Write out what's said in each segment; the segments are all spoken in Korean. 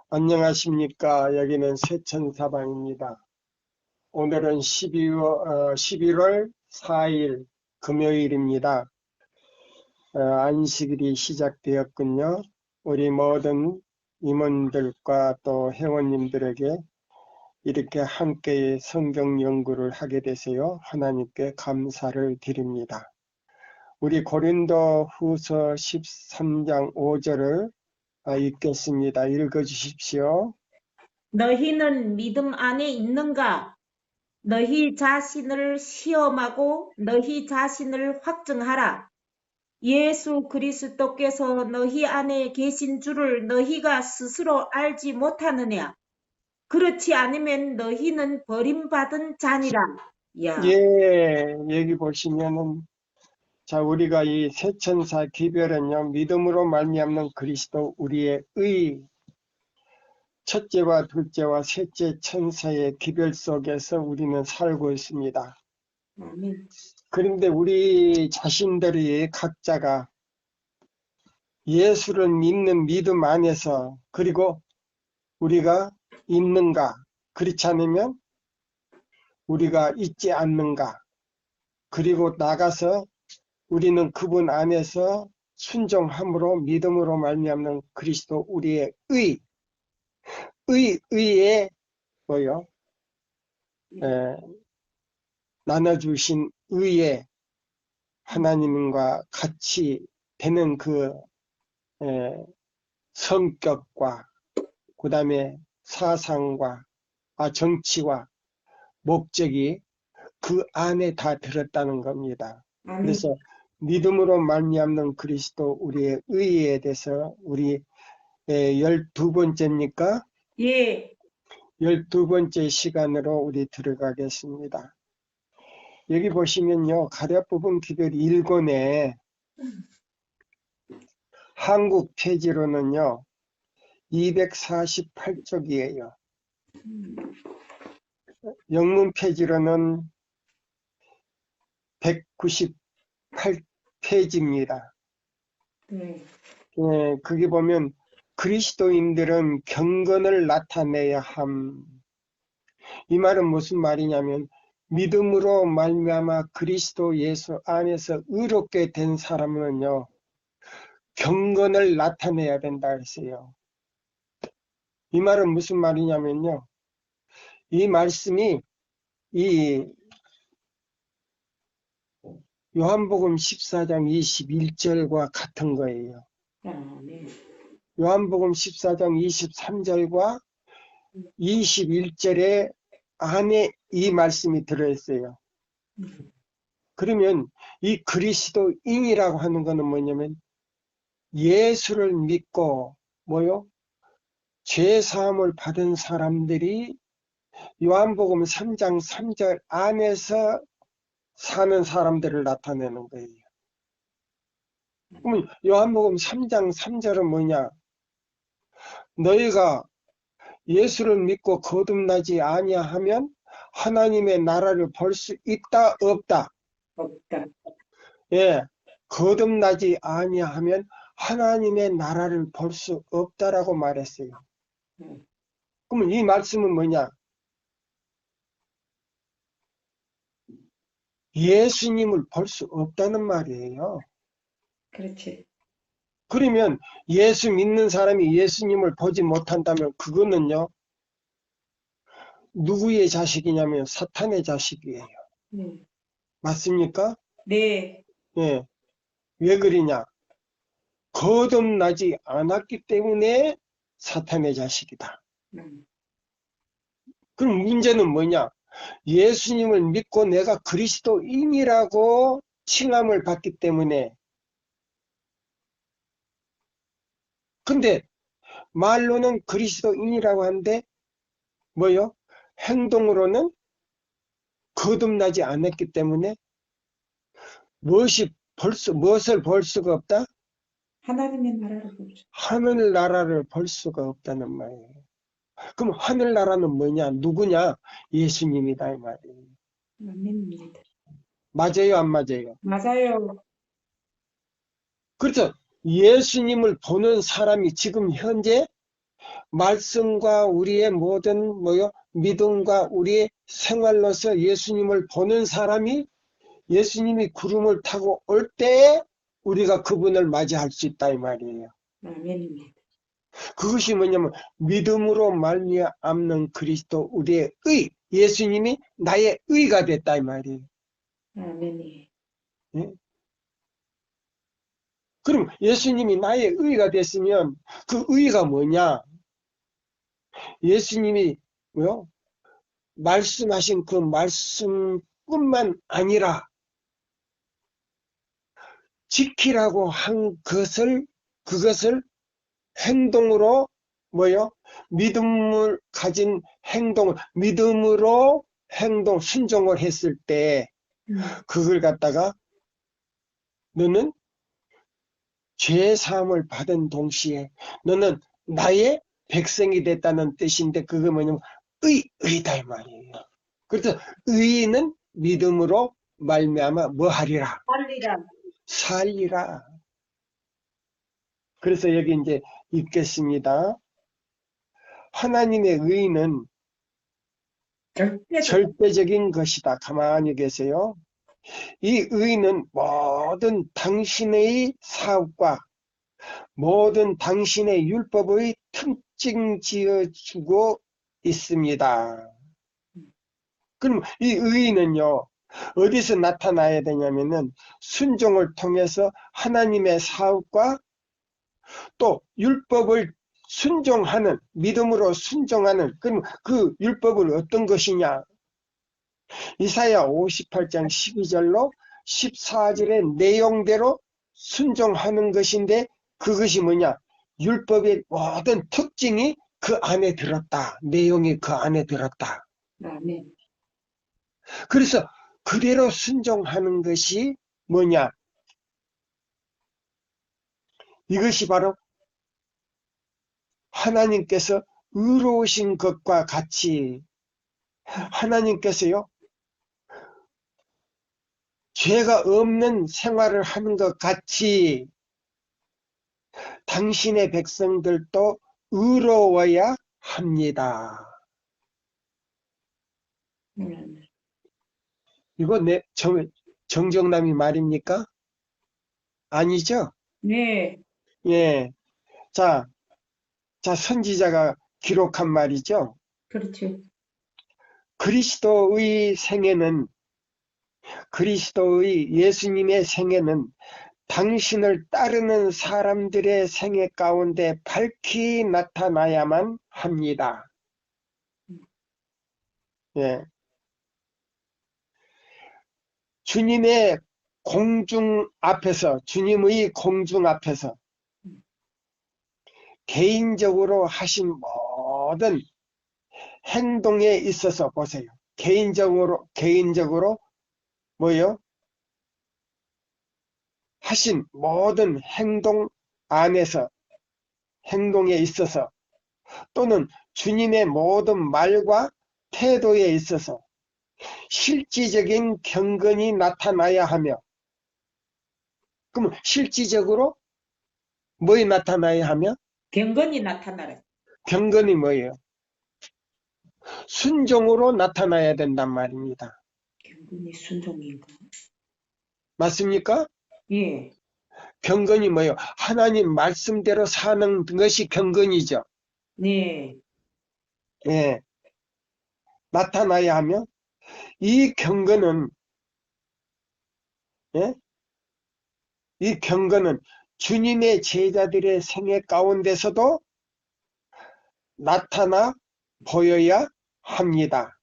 안녕하십니까. 여기는 세천사방입니다. 오늘은 11월 4일 금요일입니다. 안식일이 시작되었군요. 우리 모든 임원들과 또 회원님들에게 이렇게 함께 성경 연구를 하게 되세요. 하나님께 감사를 드립니다. 우리 고린도 후서 13장 5절을 읽겠습니다. 읽어주십시오. 너희는 믿음 안에 있는가? 너희 자신을 시험하고 너희 자신을 확증하라. 예수 그리스도께서 너희 안에 계신 줄을 너희가 스스로 알지 못하느냐? 그렇지 않으면 너희는 버림받은 자니라. 예, 여기 보시면은 자, 우리가 이 세천사 기별은요, 믿음으로 말미암는 그리스도 우리의 의, 첫째와 둘째와 셋째 천사의 기별 속에서 우리는 살고 있습니다. 아멘. 그런데 우리 자신들이 각자가 예수를 믿는 믿음 안에서 그리고 우리가 있는가, 그렇지 않으면 우리가 있지 않는가, 그리고 나가서 우리는 그분 안에서 순종함으로 믿음으로 말미암는 그리스도 우리의 의에 뭐요? 나눠주신 의에 하나님과 같이 되는 그 성격과 그 다음에 사상과 정치와 목적이 그 안에 다 들었다는 겁니다. 그래서 믿음으로 말미암는 그리스도 우리의 의에 대해서 우리 12번째입니까? 예. 12번째 시간으로 우리 들어가겠습니다. 여기 보시면요, 가랴부분 기별 1권에 한국 페이지로는요 248쪽이에요. 영문 페이지로는 198페이지입니다. 거기 보면 그리스도인들은 경건을 나타내야 함. 이 말은 무슨 말이냐면 믿음으로 말미암아 그리스도 예수 안에서 의롭게 된 사람은요 경건을 나타내야 된다 했어요. 이 말은 무슨 말이냐면요, 이 말씀이 이 요한복음 14장 21절과 같은 거예요. 요한복음 14장 23절과 21절에 안에 이 말씀이 들어있어요. 그러면 이 그리스도인이라고 하는 것은 뭐냐면 예수를 믿고 뭐요? 죄사함을 받은 사람들이 요한복음 3장 3절 안에서 사는 사람들을 나타내는 거예요. 그러면 요한복음 3장 3절은 뭐냐? 너희가 예수를 믿고 거듭나지 아니하면 하나님의 나라를 볼 수 있다 없다? 없다. 예, 거듭나지 아니하면 하나님의 나라를 볼 수 없다라고 말했어요. 그러면 이 말씀은 뭐냐? 예수님을 볼 수 없다는 말이에요. 그렇지. 그러면 예수 믿는 사람이 예수님을 보지 못한다면 그거는요, 누구의 자식이냐면 사탄의 자식이에요. 맞습니까? 네. 예. 왜 그러냐? 거듭나지 않았기 때문에 사탄의 자식이다. 그럼 문제는 뭐냐? 예수님을 믿고 내가 그리스도인이라고 칭함을 받기 때문에, 근데 말로는 그리스도인이라고 하는데 뭐요? 행동으로는 거듭나지 않았기 때문에 무엇을 볼 수가 없다? 하나님의 나라를 볼 수. 하늘나라를 볼 수가 없다는 말이에요. 그럼 하늘나라는 뭐냐? 누구냐? 예수님이다 이 말이에요. 아멘입니다. 맞아요, 안 맞아요? 맞아요. 그렇죠. 예수님을 보는 사람이 지금 현재 말씀과 우리의 모든 믿음과 우리의 생활로서 예수님을 보는 사람이 예수님이 구름을 타고 올 때에 우리가 그분을 맞이할 수 있다 이 말이에요. 아멘입니다. 그것이 뭐냐면 믿음으로 말미암는 그리스도 우리의 의, 예수님이 나의 의가 됐다 이 말이에요. 아멘이. 예? 그럼 예수님이 나의 의가 됐으면 그 의가 뭐냐? 예수님이 말씀하신 그 말씀뿐만 아니라 지키라고 한 그것을 행동으로 믿음을 가진 믿음으로 순종을 했을 때 그걸 갖다가 너는 죄 사함을 받은 동시에 너는 나의 백성이 됐다는 뜻인데 그게 뭐냐면 의다 이 말이에요. 그래서 의는 믿음으로 말미암아 뭐 하리라? 살리라. 살리라. 그래서 여기 이제 읽겠습니다. 하나님의 의는 절대적인 것이다. 가만히 계세요. 이 의는 모든 당신의 사업과 모든 당신의 율법의 특징 지어주고 있습니다. 그럼 이 의는요, 어디서 나타나야 되냐면은 순종을 통해서 하나님의 사업과 또 율법을 순종하는, 믿음으로 순종하는, 그럼 그 율법은 어떤 것이냐? 이사야 58장 12절로 14절의 내용대로 순종하는 것인데 그것이 뭐냐? 율법의 모든 특징이 그 안에 들었다. 내용이 그 안에 들었다. 아멘. 그래서 그대로 순종하는 것이 뭐냐? 이것이 바로 하나님께서 의로우신 것과 같이 하나님께서요, 죄가 없는 생활을 하는 것 같이 당신의 백성들도 의로워야 합니다. 이거 정정남이 말입니까? 아니죠? 네. 예. 자, 선지자가 기록한 말이죠. 그렇죠. 그리스도의 생애는, 그리스도의 예수님의 생애는 당신을 따르는 사람들의 생애 가운데 밝히 나타나야만 합니다. 예. 주님의 공중 앞에서, 주님의 공중 앞에서 개인적으로 하신 모든 행동에 있어서 보세요. 개인적으로 하신 모든 행동 안에서, 행동에 있어서 또는 주님의 모든 말과 태도에 있어서 실질적인 경건이 나타나야 하며, 그럼 실질적으로 뭐에 나타나야 하며? 경건이 나타나라. 경건이 뭐예요? 순종으로 나타나야 된단 말입니다. 경건이 순종인가? 맞습니까? 예. 경건이 뭐예요? 하나님 말씀대로 사는 것이 경건이죠. 네. 예. 나타나야 하며, 이 경건은, 예? 이 경건은 주님의 제자들의 생애 가운데서도 나타나 보여야 합니다.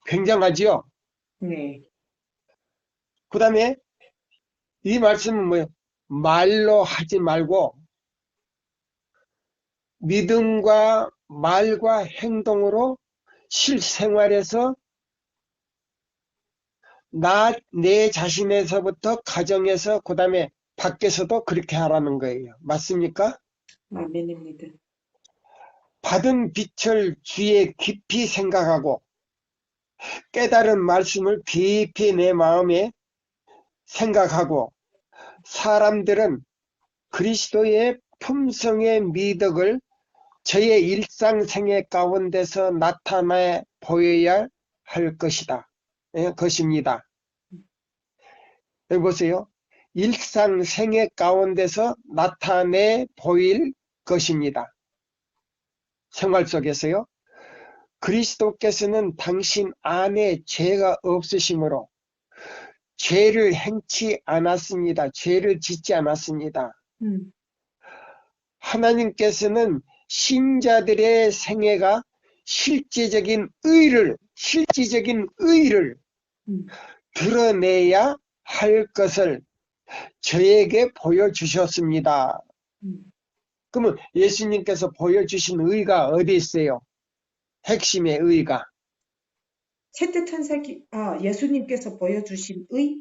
굉장하지요? 네. 그 다음에 이 말씀은 뭐예요? 말로 하지 말고 믿음과 말과 행동으로 실생활에서 내 자신에서부터 가정에서 그 다음에 밖에서도 그렇게 하라는 거예요. 맞습니까? 아멘입니다. 받은 빛을 주의 깊이 생각하고 깨달은 말씀을 깊이 내 마음에 생각하고 사람들은 그리스도의 품성의 미덕을 저의 일상생활 가운데서 나타내 보여야 할 것이다. 것입니다. 여기 보세요. 일상생활 가운데서 나타내 보일 것입니다. 생활 속에서요. 그리스도께서는 당신 안에 죄가 없으시므로 죄를 행치 않았습니다. 죄를 짓지 않았습니다. 하나님께서는 신자들의 생애가 실질적인 의를 드러내야 할 것을 저에게 보여주셨습니다. 그러면 예수님께서 보여주신 의가 어디 있어요? 핵심의 의가. 셋째 천사기, 예수님께서 보여주신 의?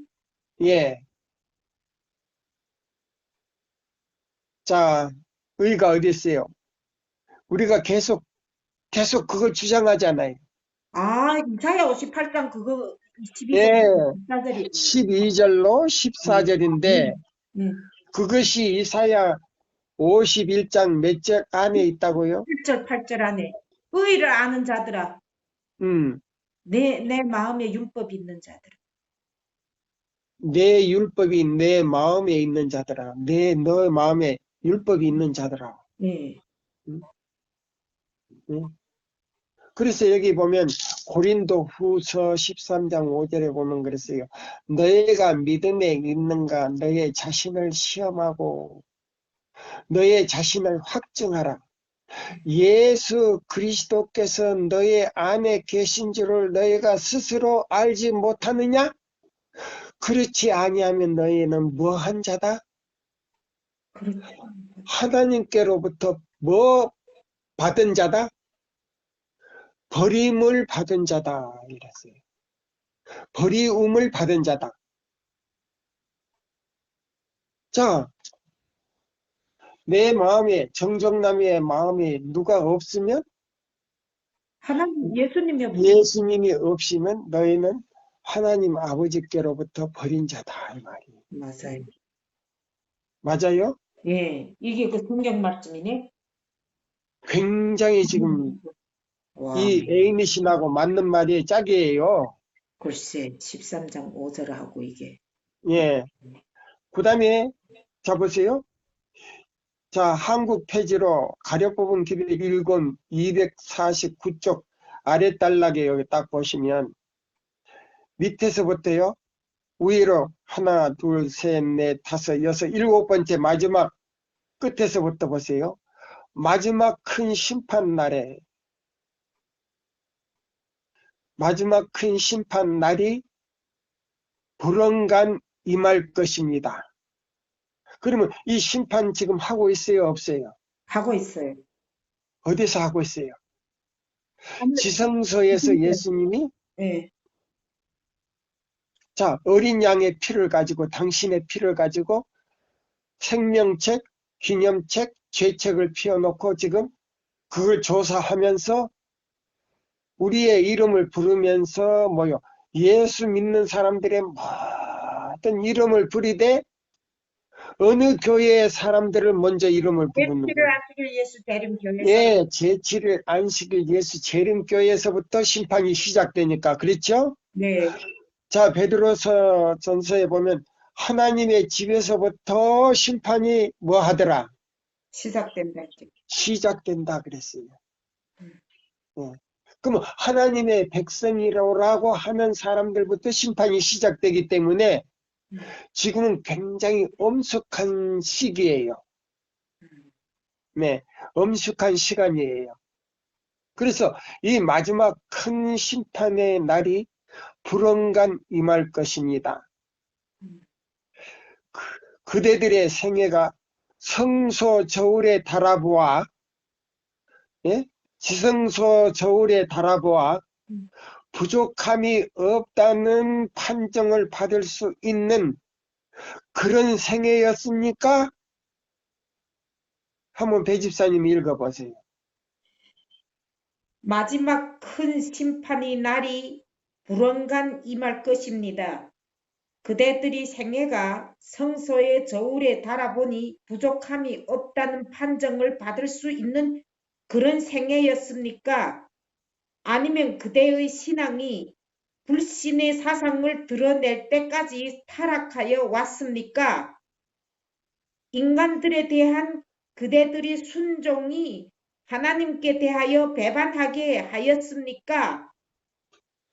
예. 자, 의가 어디 있어요? 우리가 계속 그걸 주장하잖아요. 이사야 58장 그거 12절, 예. 14절이. 12절로 14절인데 그것이 이사야 51장 몇 절 안에 있다고요? 7절, 8절 안에. 의를 아는 자들아, 음. 내 마음에 율법이 있는 자들아. 내 율법이 내 마음에 있는 자들아. 너 마음에 율법이 있는 자들아. 네. 그래서 여기 보면 고린도 후서 13장 5절에 보면 그랬어요. 너희가 믿음에 있는가 너의 자신을 시험하고 너의 자신을 확증하라. 예수 그리스도께서 너의 안에 계신 줄을 너희가 스스로 알지 못하느냐? 그렇지 아니하면 너희는 뭐한 자다? 하나님께로부터 뭐 받은 자다? 버림을 받은 자다 이랬어요. 버리움을 받은 자다. 자, 내 마음에 정정남의 마음에 누가 없으면 하나님, 예수님이 없으면 너희는 하나님 아버지께로부터 버린 자다 이 말이에요. 맞아요. 맞아요? 예, 이게 그 성경 말씀이네. 굉장히 지금 와, 이 에이미 신하고 맞는 말이 짝이에요. 글쎄 13장 5절하고 이게. 예. 그 다음에 자 보세요. 자, 한국 페이지로 가려 뽑은 길을 읽은 249쪽 아랫단락에 여기 딱 보시면 밑에서부터요. 위로 하나, 둘, 셋, 넷, 다섯, 여섯, 일곱 번째 마지막 끝에서부터 보세요. 마지막 큰 심판 날에 마지막 큰 심판 날이 불언간 임할 것입니다. 그러면 이 심판 지금 하고 있어요? 없어요? 하고 있어요. 어디서 하고 있어요? 지성소에서 예수님이 네. 자, 어린 양의 피를 가지고 당신의 피를 가지고 생명책, 기념책, 죄책을 피워놓고 지금 그걸 조사하면서 우리의 이름을 부르면서 뭐요? 예수 믿는 사람들의 모든 이름을 부리되 어느 교회의 사람들을 먼저 이름을 부르는 제치를 거예요? 안식일 예수 재림교회에서. 예, 제칠일 안식일 예수 재림교회에서부터 심판이 시작되니까 그렇죠? 네. 자, 베드로서 전서에 보면 하나님의 집에서부터 심판이 뭐 하더라? 시작된다. 시작된다 그랬어요. 예. 그럼 하나님의 백성이라고 하는 사람들부터 심판이 시작되기 때문에 지금은 굉장히 엄숙한 시기예요. 네, 엄숙한 시간이에요. 그래서 이 마지막 큰 심판의 날이 불언간 임할 것입니다. 그대들의 생애가 성소 저울에 달아보아, 예? 지성소 저울에 달아보아 부족함이 없다는 판정을 받을 수 있는 그런 생애였습니까? 한번 배집사님 읽어보세요. 마지막 큰 심판의 날이 불언간 임할 것입니다. 그대들이 생애가 성소의 저울에 달아보니 부족함이 없다는 판정을 받을 수 있는 그런 생애였습니까? 아니면 그대의 신앙이 불신의 사상을 드러낼 때까지 타락하여 왔습니까? 인간들에 대한 그대들의 순종이 하나님께 대하여 배반하게 하였습니까?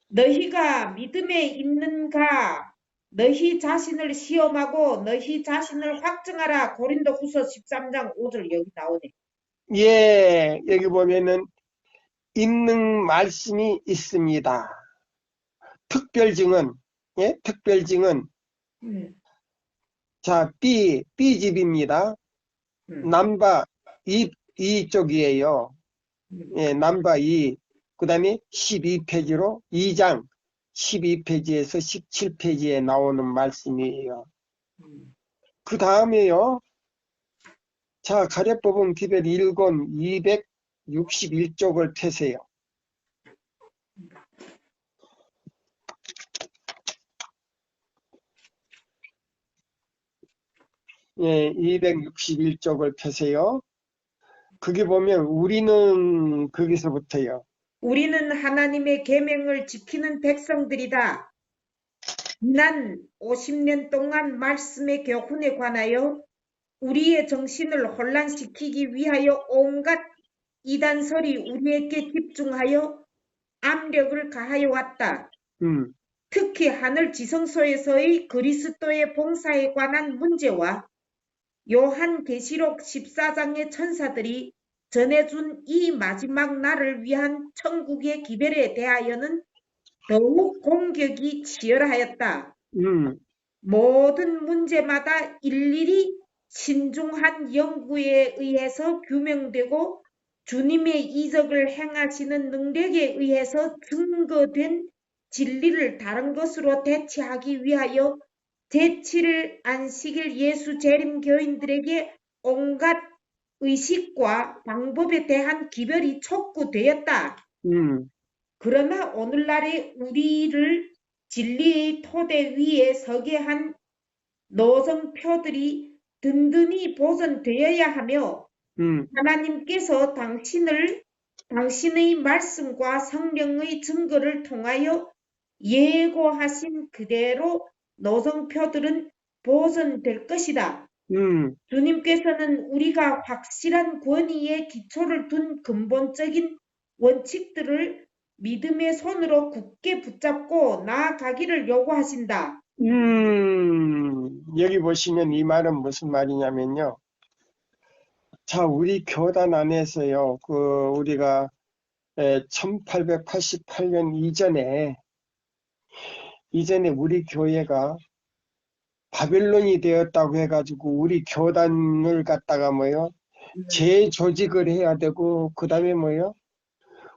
너희가 믿음에 있는가? 너희 자신을 시험하고 너희 자신을 확증하라. 고린도후서 13장 5절 여기 나오네. 예, 여기 보면은 있는 말씀이 있습니다. 특별증은, 예, 특별증은, 자, B집입니다. 남바 이쪽이에요. 예, 남바 2. 그 다음에 12페이지로 2장 12페이지에서 17페이지에 나오는 말씀이에요. 그 다음에요. 자, 가려법은 기별 1권 261쪽을 펴세요. 예, 261쪽을 펴세요. 거기 보면 우리는 거기서부터요. 우리는 하나님의 계명을 지키는 백성들이다. 지난 50년 동안 말씀의 교훈에 관하여 우리의 정신을 혼란시키기 위하여 온갖 이단설이 우리에게 집중하여 압력을 가하여 왔다. 특히 하늘 지성소에서의 그리스도의 봉사에 관한 문제와 요한계시록 14장의 천사들이 전해준 이 마지막 날을 위한 천국의 기별에 대하여는 더욱 공격이 치열하였다. 모든 문제마다 일일이 신중한 연구에 의해서 규명되고 주님의 이적을 행하시는 능력에 의해서 증거된 진리를 다른 것으로 대체하기 위하여 제7일 안식일 예수 재림 교인들에게 온갖 의식과 방법에 대한 기별이 촉구되었다. 그러나 오늘날의 우리를 진리의 토대 위에 서게 한 노정표들이 든든히 보존되어야 하며 하나님께서 당신의 말씀과 성령의 증거를 통하여 예고하신 그대로 노정표들은 보존될 것이다. 주님께서는 우리가 확실한 권위에 기초를 둔 근본적인 원칙들을 믿음의 손으로 굳게 붙잡고 나아가기를 요구하신다. 여기 보시면 이 말은 무슨 말이냐면요. 자, 우리 교단 안에서요, 우리가 1888년 이전에 우리 교회가 바벨론이 되었다고 해가지고 우리 교단을 갖다가 재조직을 해야 되고, 그 다음에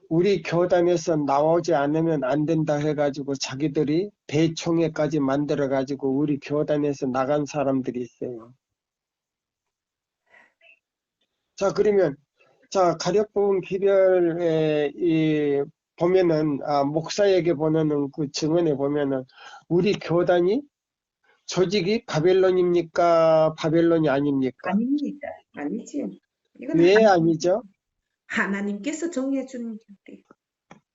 우리 교단에서 나오지 않으면 안 된다 해가지고 자기들이 대총회까지 만들어가지고 우리 교단에서 나간 사람들이 있어요. 자, 그러면, 자, 가려본 기별에 보면은, 목사에게 보내는 그 증언에 보면은, 우리 교단이 조직이 바벨론입니까? 바벨론이 아닙니까? 아닙니다. 아니지요. 이건 왜 아니죠? 하나님께서 정해준 게.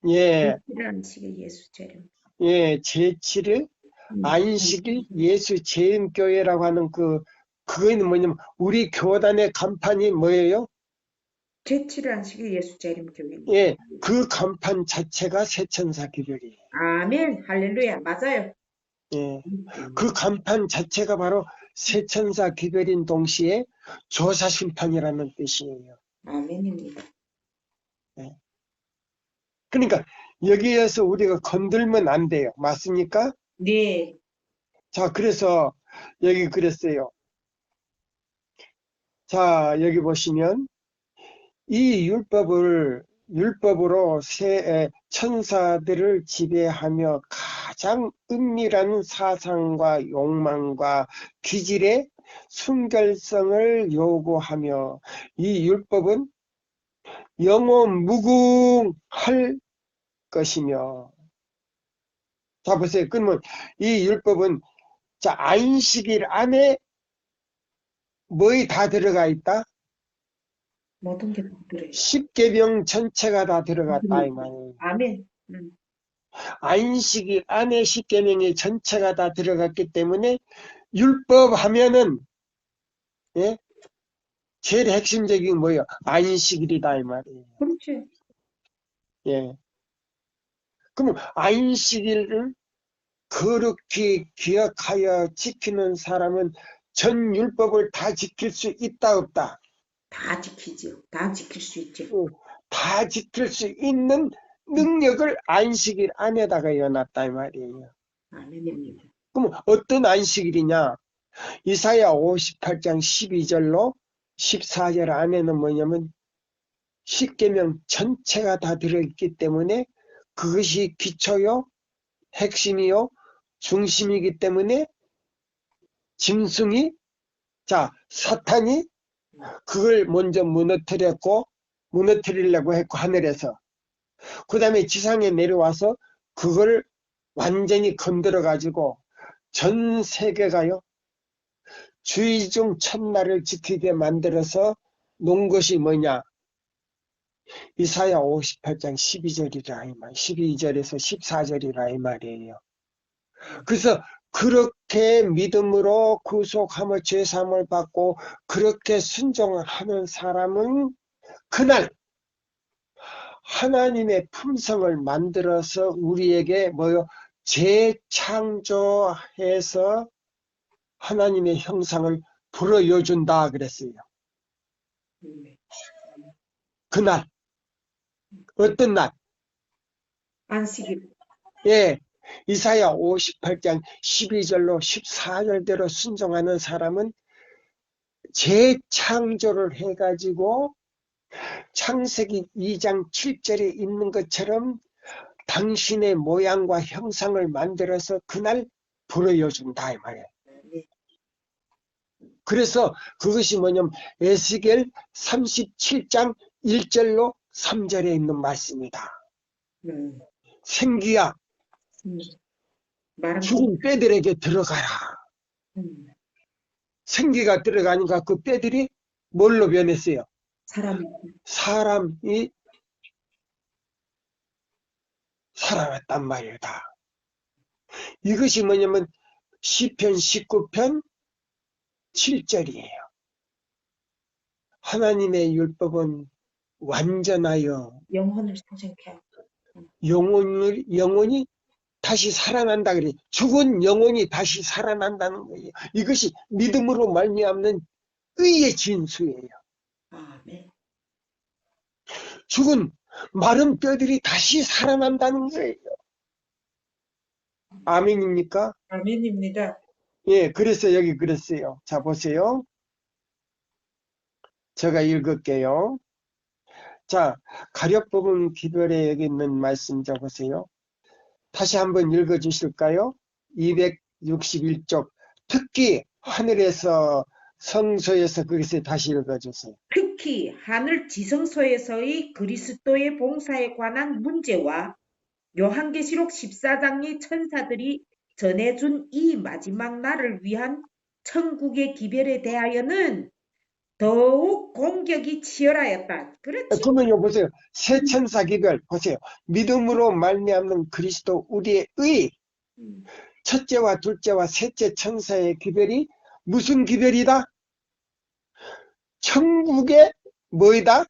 예, 제7일 안식일 예수 재림. 예, 제7일 안식일 예수 재림교회라고 하는 그거는 뭐냐면, 우리 교단의 간판이 뭐예요? 제7일 안식일 예수 재림 교회. 예, 그 간판 자체가 세천사 기별이에요. 아멘. 할렐루야. 맞아요. 예, 그 간판 자체가 바로 세천사 기별인 동시에 조사심판이라는 뜻이에요. 아멘입니다. 예. 그러니까 여기에서 우리가 건들면 안 돼요. 맞습니까? 네. 자, 그래서 여기 그랬어요. 자, 여기 보시면 이 율법으로 천사들을 지배하며 가장 은밀한 사상과 욕망과 기질의 순결성을 요구하며 이 율법은 영원 무궁할 것이며. 자, 보세요. 그러면 이 율법은 자, 안식일 안에 뭐이 다 들어가 있다? 모든 게 다 들어요. 십계명 전체가 다 들어갔다 이 말이에요. 아멘. 안식일 안에 십계명의 전체가 다 들어갔기 때문에 율법 하면은 예? 제일 핵심적인 뭐예요? 안식일이다 이 말이에요. 그렇죠. 예. 그럼 안식일을 거룩히 기억하여 지키는 사람은 전 율법을 다 지킬 수 있다 없다? 다 지키죠. 다 지킬 수 있죠. 다 지킬 수 있는 능력을 안식일 안에다가 넣어놨다 이 말이에요. 아멘입니다. 그럼 어떤 안식일이냐? 이사야 58장 12절로 14절 안에는 뭐냐면 십계명 전체가 다 들어있기 때문에 그것이 기초요, 핵심이요, 중심이기 때문에 짐승이, 자, 사탄이 그걸 먼저 무너뜨리려고 했고, 하늘에서. 그 다음에 지상에 내려와서 그걸 완전히 건드려가지고 전 세계가요, 주의중 첫날을 지키게 만들어서 놓은 것이 뭐냐? 이사야 58장 12절이라 이 말, 12절에서 14절이라 이 말이에요. 그래서 그렇게 믿음으로 구속함을 죄사함을 받고 그렇게 순종하는 사람은 그날 하나님의 품성을 만들어서 우리에게 뭐요? 재창조해서 하나님의 형상을 불어여준다 그랬어요. 그날 어떤 날? 안식일. 예, 이사야 58장 12절로 14절대로 순종하는 사람은 재창조를 해가지고 창세기 2장 7절에 있는 것처럼 당신의 모양과 형상을 만들어서 그날 불어여준다 이 말이에요. 그래서 그것이 뭐냐면 에스겔 37장 1절로 3절에 있는 말씀이다. 생기야 죽은 뼈들에게 들어가라. 생기가 들어가니까 그 뼈들이 뭘로 변했어요? 사람이 살아났단 말이다. 이것이 뭐냐면 시편 19편 7절이에요. 하나님의 율법은 완전하여 영혼을 소생케 하고 영혼이 다시 살아난다 그래. 죽은 영혼이 다시 살아난다는 거예요. 이것이 믿음으로 말미암는 의의 진수예요. 아멘. 죽은 마른 뼈들이 다시 살아난다는 거예요. 아멘입니까? 아멘입니다. 예, 그래서 여기 그랬어요. 자, 보세요. 제가 읽을게요. 자, 가렵부분 기별에 여기 있는 말씀 적으세요. 다시 한번 읽어주실까요? 261쪽. 특히 하늘에서 성소에서 거기서 다시 읽어주세요. 특히 하늘 지성소에서의 그리스도의 봉사에 관한 문제와 요한계시록 14장의 천사들이 전해준 이 마지막 날을 위한 천국의 기별에 대하여는 더욱 공격이 치열하였다. 그렇지? 그러면요, 보세요. 세 천사 기별, 보세요. 믿음으로 말미암는 그리스도 우리의 의, 첫째와 둘째와 셋째 천사의 기별이 무슨 기별이다? 천국의 뭐이다?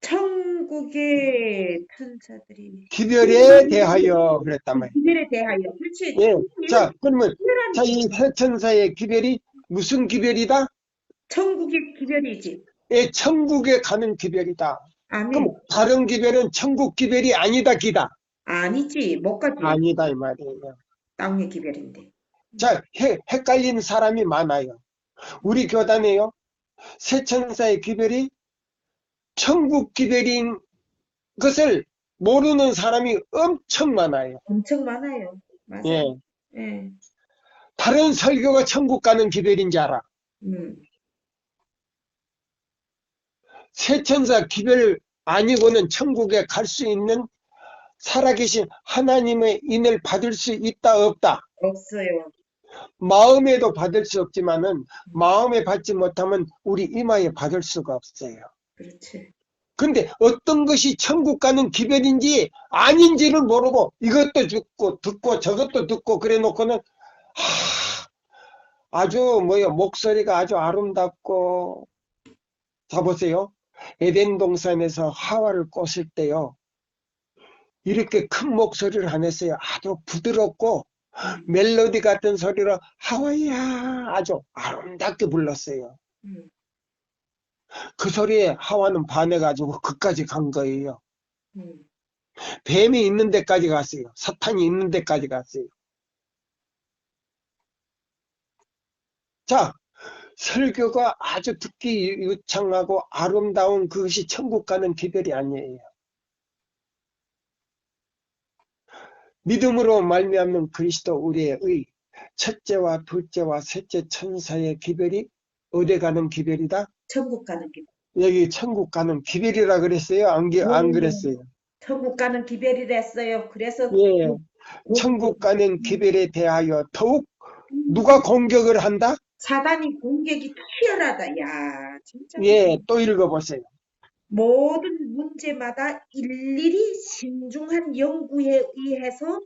천국의 천사들이 기별에 대하여 그랬단 말이에요. 기별에 대하여. 그렇지? 예. 자, 그러면 자, 이 세 천사의 기별이 무슨 기별이다? 천국의 기별이지. 예, 천국에 가는 기별이다. 아멘. 그럼 다른 기별은 천국 기별이 아니다, 기다? 아니지. 못 가지. 아니다 이 말이에요. 땅의 기별인데. 자, 헷갈리는 사람이 많아요. 우리 교단에요. 세 천사의 기별이 천국 기별인 것을 모르는 사람이 엄청 많아요. 엄청 많아요. 맞아요. 예. 예. 다른 설교가 천국 가는 기별인지 알아. 세 천사 기별 아니고는 천국에 갈 수 있는 살아계신 하나님의 인을 받을 수 있다 없다? 없어요. 마음에도 받을 수 없지만은 마음에 받지 못하면 우리 이마에 받을 수가 없어요. 그렇지. 근데 어떤 것이 천국 가는 기별인지 아닌지를 모르고 이것도 듣고 저것도 듣고 그래 놓고는 아주 목소리가 아주 아름답고. 자 보세요. 에덴 동산에서 하와를 꼬실 때요. 이렇게 큰 목소리를 안 했어요. 아주 부드럽고 멜로디 같은 소리로 하와야 아주 아름답게 불렀어요. 음, 그 소리에 하와는 반해가지고 그까지 간 거예요. 음, 뱀이 있는 데까지 갔어요. 사탄이 있는 데까지 갔어요. 자, 설교가 아주 듣기 유창하고 아름다운 그것이 천국 가는 기별이 아니에요. 믿음으로 말미암는 그리스도 우리의 의, 첫째와 둘째와 셋째 천사의 기별이 어디 가는 기별이다? 천국 가는 길. 여기 천국 가는 기별이라 그랬어요? 안 네. 그랬어요? 천국 가는 기별이랬어요. 그래서 예, 천국 공격, 가는 기별에 대하여 더욱 누가 공격을 한다? 사단이 공격이 치열하다. 야, 진짜 예, 또 읽어보세요. 모든 문제마다 일일이 신중한 연구에 의해서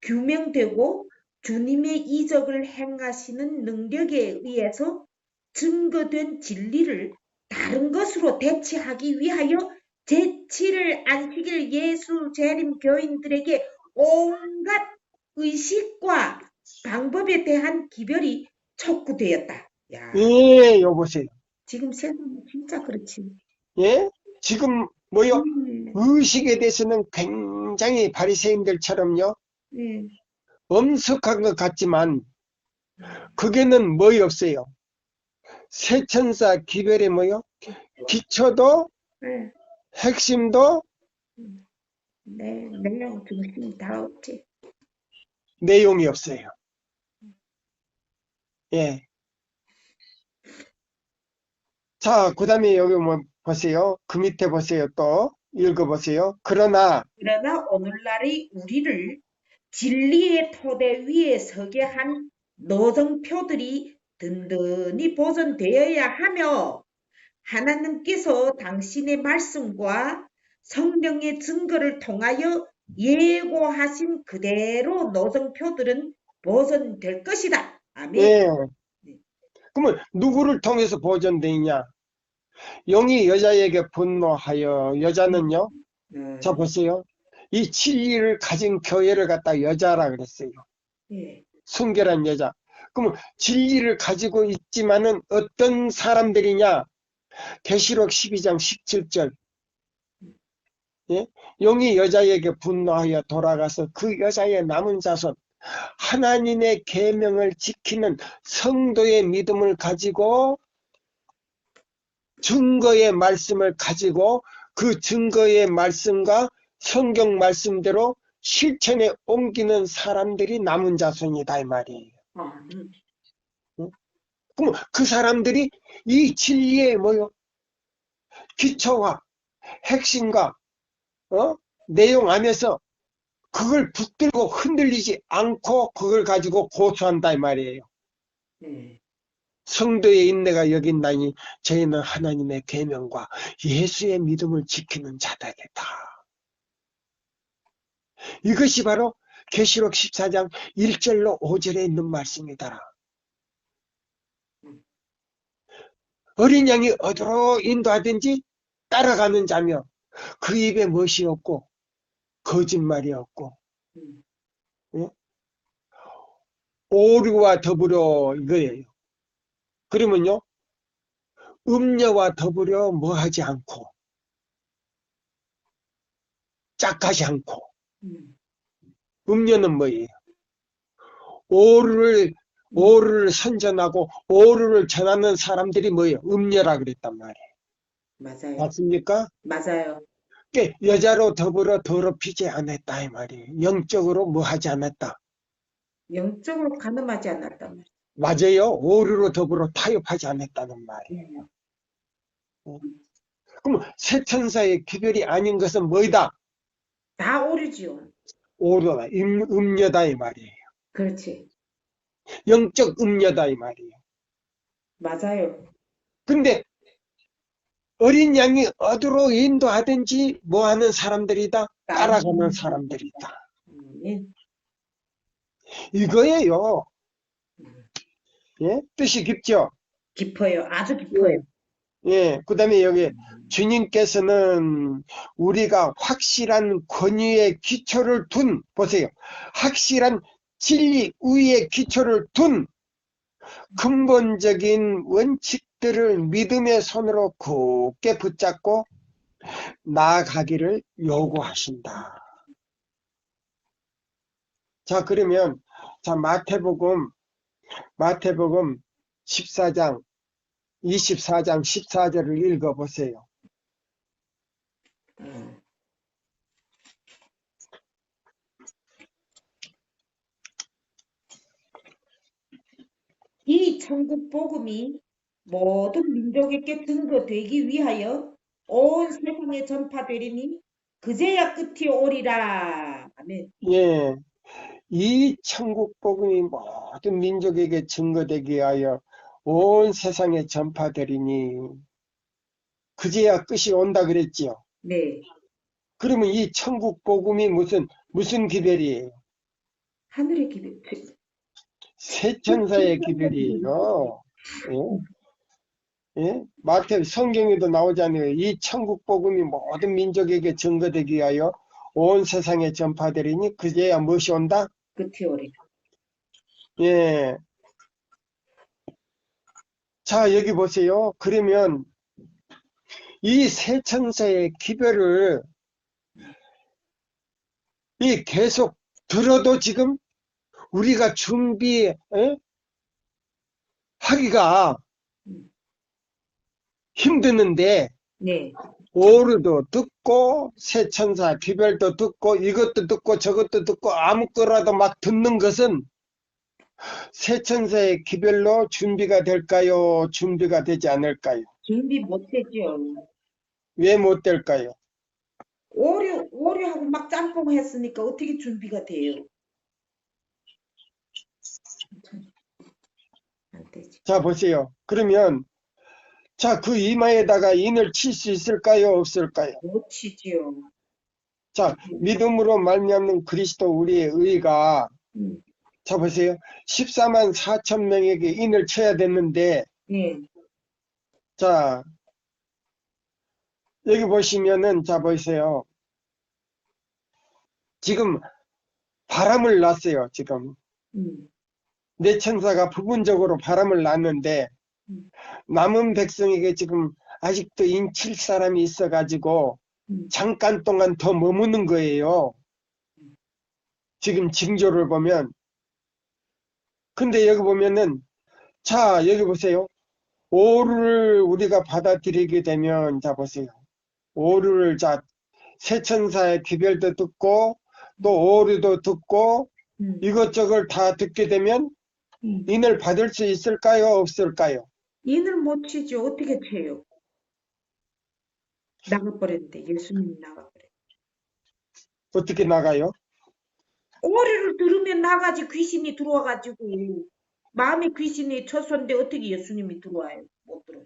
규명되고 주님의 이적을 행하시는 능력에 의해서 증거된 진리를 다른 것으로 대체하기 위하여 제7일 안식일 예수 재림 교인들에게 온갖 의식과 방법에 대한 기별이 촉구되었다. 야, 예, 여보세요. 지금 세상은 진짜 그렇지. 예, 지금 의식에 대해서는 굉장히 바리새인들처럼요, 네, 엄숙한 것 같지만 그게는 뭐이 없어요. 세천사 기별의 기초도 네, 핵심도 네, 내용 중심 다 없지. 내용이 없어요. 예. 자, 그 다음에 여기 보세요. 그 밑에 보세요. 또 읽어보세요. 그러나 그러나 오늘날의 우리를 진리의 토대 위에 서게 한 노정표들이 든든히 보존되어야 하며 하나님께서 당신의 말씀과 성령의 증거를 통하여 예고하신 그대로 노정표들은 보존될 것이다. 아멘. 예. 그러면 누구를 통해서 보존되느냐? 영이 여자에게 분노하여 여자는요. 자 보세요. 이 진리를 가진 교회를 갖다 여자라 그랬어요. 예, 순결한 여자. 그러면 진리를 가지고 있지만은 어떤 사람들이냐? 계시록 12장 17절. 예? 영이 여자에게 분노하여 돌아가서 그 여자의 남은 자손 하나님의 계명을 지키는 성도의 믿음을 가지고 증거의 말씀을 가지고 그 증거의 말씀과 성경 말씀대로 실천에 옮기는 사람들이 남은 자손이다 이 말이에요. 응? 그럼 그 사람들이 이 진리의 기초와 핵심과 내용 안에서 그걸 붙들고 흔들리지 않고 그걸 가지고 고수한다 이 말이에요. 네. 성도의 인내가 여기 있나니 저희는 하나님의 계명과 예수의 믿음을 지키는 자들이다. 이것이 바로 계시록 14장 1절로 5절에 있는 말씀이다. 어린 양이 어디로 인도하든지 따라가는 자며 그 입에 멋이 없고 거짓말이 없고 오류와 더불어 이거예요. 그러면요 음녀와 더불어 뭐하지 않고 짝하지 않고 음녀는 뭐예요? 오류를 선전하고 오류를 전하는 사람들이 뭐예요? 음녀라 그랬단 말이에요. 맞아요. 맞습니까? 맞아요. 그러니까 여자로 더불어 더럽히지 않았다 이 말이에요. 영적으로 뭐 하지 않았다. 영적으로 가늠하지 않았단 말이에요. 맞아요. 오류로 더불어 타협하지 않았다는 말이에요. 그럼 새 천사의 기별이 아닌 것은 뭐이다? 다 오류지요. 오류다. 음녀다 이 말이에요. 그렇지. 영적 음녀다 이 말이에요. 맞아요. 근데 어린 양이 어디로 인도하든지 뭐 하는 사람들이다? 따라가는 사람들이다. 예. 이거예요. 예? 뜻이 깊죠? 깊어요. 아주 깊어요. 예. 그 다음에 여기 주님께서는 우리가 확실한 권위의 기초를 둔, 보세요. 확실한 진리 위에 기초를 둔 근본적인 원칙들을 믿음의 손으로 굳게 붙잡고 나아가기를 요구하신다. 자, 그러면, 자, 마태복음 14장, 24장 14절을 읽어보세요. 이 천국 복음이 모든 민족에게 증거되기 위하여 온 세상에 전파되리니 그제야 끝이 오리라. 아멘. 예. 이 천국 복음이 모든 민족에게 증거되기 위하여 온 세상에 전파되리니 그제야 끝이 온다 그랬지요. 네. 그러면 이 천국 복음이 무슨 기별이에요? 하늘의 기대. 새 천사의 기별이에요. 예? 예? 마태 성경에도 나오잖아요. 이 천국 복음이 모든 민족에게 증거되기 위하여 온 세상에 전파되리니 그제야 무엇이 온다? 끝이 오리라. 예. 자, 여기 보세요. 그러면 이 새 천사의 기별을 이 계속 들어도 지금 우리가 하기가 힘드는데 네. 오류도 듣고 새 천사 기별도 듣고 이것도 듣고 저것도 듣고 아무 거라도 막 듣는 것은 새 천사의 기별로 준비가 될까요? 준비가 되지 않을까요? 준비 못했죠. 왜 못 될까요? 오류하고 막 짬뽕 했으니까 어떻게 준비가 돼요? 안 되지. 자, 보세요. 그러면 자, 그 이마에다가 인을 칠 수 있을까요? 없을까요? 못 치지요. 자, 믿음으로 말미암는 그리스도 우리의 의가 음. 자, 보세요. 14만 4천 명에게 인을 쳐야 됐는데 네. 자, 여기 보시면은 자, 보세요. 지금 바람을 놨어요. 지금 내 천사가 부분적으로 바람을 놨는데 음. 남은 백성에게 지금 아직도 인 칠 사람이 있어가지고 잠깐 동안 더 머무는 거예요. 지금 징조를 보면. 근데 여기 보면은 자, 여기 보세요. 오류를 우리가 받아들이게 되면 자, 보세요. 오류를 자, 새 천사의 기별도 듣고 또 오류도 듣고 이것저것 다 듣게 되면 인을 받을 수 있을까요? 없을까요? 인을 못 치죠. 어떻게 쳐요? 나가버렸는데 예수님이 나가버렸. 어떻게 나가요? 오리를 들으면 나가지 귀신이 들어와가지고 마음에 귀신이 쳤었는데 어떻게 예수님이 들어와요? 못 들어요.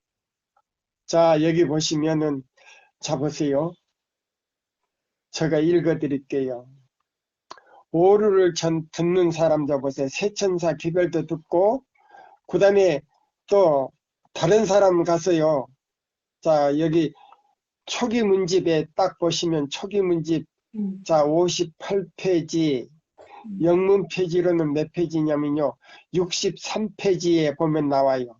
자, 여기 보시면은 자, 보세요. 제가 읽어 드릴게요. 오류를 듣는 사람 자 보세요. 새 천사 기별도 듣고 그 다음에 또 다른 사람 가서요. 자, 여기 초기 문집에 딱 보시면 초기 문집 자 58페이지 영문 페이지로는 몇 페이지냐면요. 63페이지에 보면 나와요.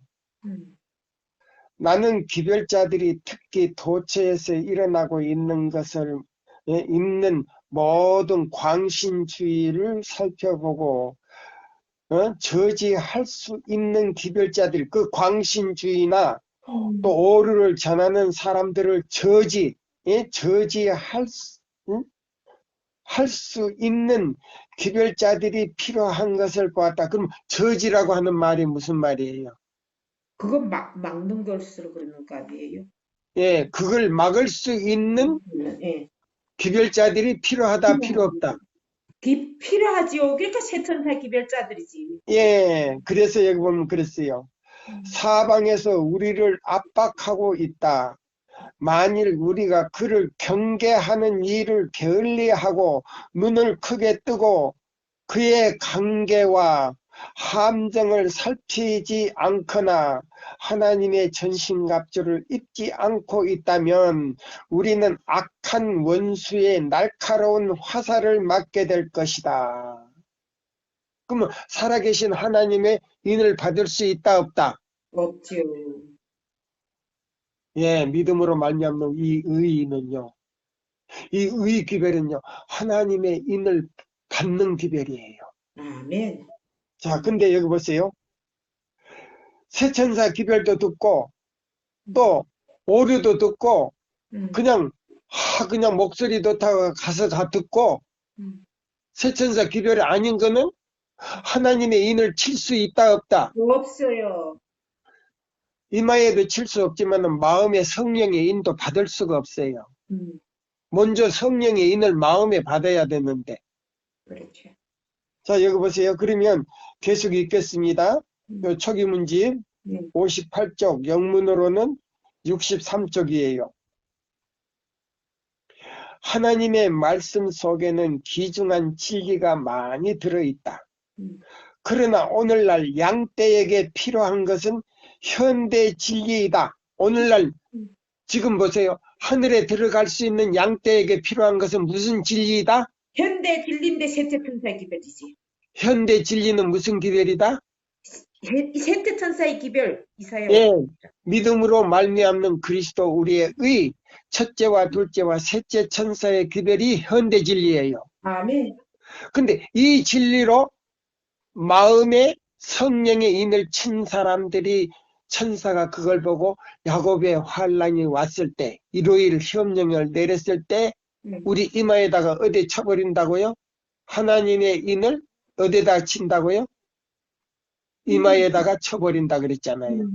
나는 기별자들이 특히 도처에서 일어나고 있는 것을 있는 모든 광신주의를 살펴보고 저지할 수 있는 기별자들 그 광신주의나 또 오류를 전하는 사람들을 저지할 할 수 있는 기별자들이 필요한 것을 보았다. 그럼 저지라고 하는 말이 무슨 말이에요? 그거 막는 것으로 그러는 거 아니에요? 예, 그걸 막을 수 있는 예. 기별자들이 필요하다, 필요 없다. 필요하지요. 그러니까 세천사 기별자들이지. 예, 그래서 여기 보면 그랬어요. 음. 사방에서 우리를 압박하고 있다. 만일 우리가 그를 경계하는 일을 게을리하고 눈을 크게 뜨고 그의 관계와 함정을 살피지 않거나 하나님의 전신갑주를 입지 않고 있다면 우리는 악한 원수의 날카로운 화살을 맞게 될 것이다. 그러면 살아계신 하나님의 인을 받을 수 있다 없다? 없지요. 예, 믿음으로 말미암는 이 의인은요, 이 의 기별은요, 하나님의 인을 받는 기별이에요. 아멘. 자, 근데 여기 보세요. 세천사 기별도 듣고 또 오류도 듣고 음. 그냥 목소리 좋다고 가서 다 듣고 음. 세천사 기별이 아닌 거는 하나님의 인을 칠 수 있다 없다? 없어요. 이마에도 칠 수 없지만 마음의 성령의 인도 받을 수가 없어요. 음. 먼저 성령의 인을 마음에 받아야 되는데. 그렇죠. 자, 여기 보세요. 그러면 계속 읽겠습니다. 요 초기문집 58쪽, 영문으로는 63쪽이에요. 하나님의 말씀 속에는 귀중한 진리가 많이 들어있다. 음. 그러나 오늘날 양떼에게 필요한 것은 현대 진리이다. 오늘날 지금 보세요. 하늘에 들어갈 수 있는 양떼에게 필요한 것은 무슨 진리이다? 현대 진리인데 세태천사의 기별이지. 현대 진리는 무슨 기별이다? 세태천사의 기별 이사요. 예, 믿음으로 말미암는 그리스도 우리의 의 첫째와 둘째와 셋째 천사의 기별이 현대 진리예요. 아멘. 근데 이 진리로 마음에 성령의 인을 친 사람들이 천사가 그걸 보고 야곱의 환란이 왔을 때 일요일 시험령을 내렸을 때 우리 이마에다가 어디 쳐버린다고요? 하나님의 인을 어디다 친다고요? 이마에다가 쳐버린다 그랬잖아요.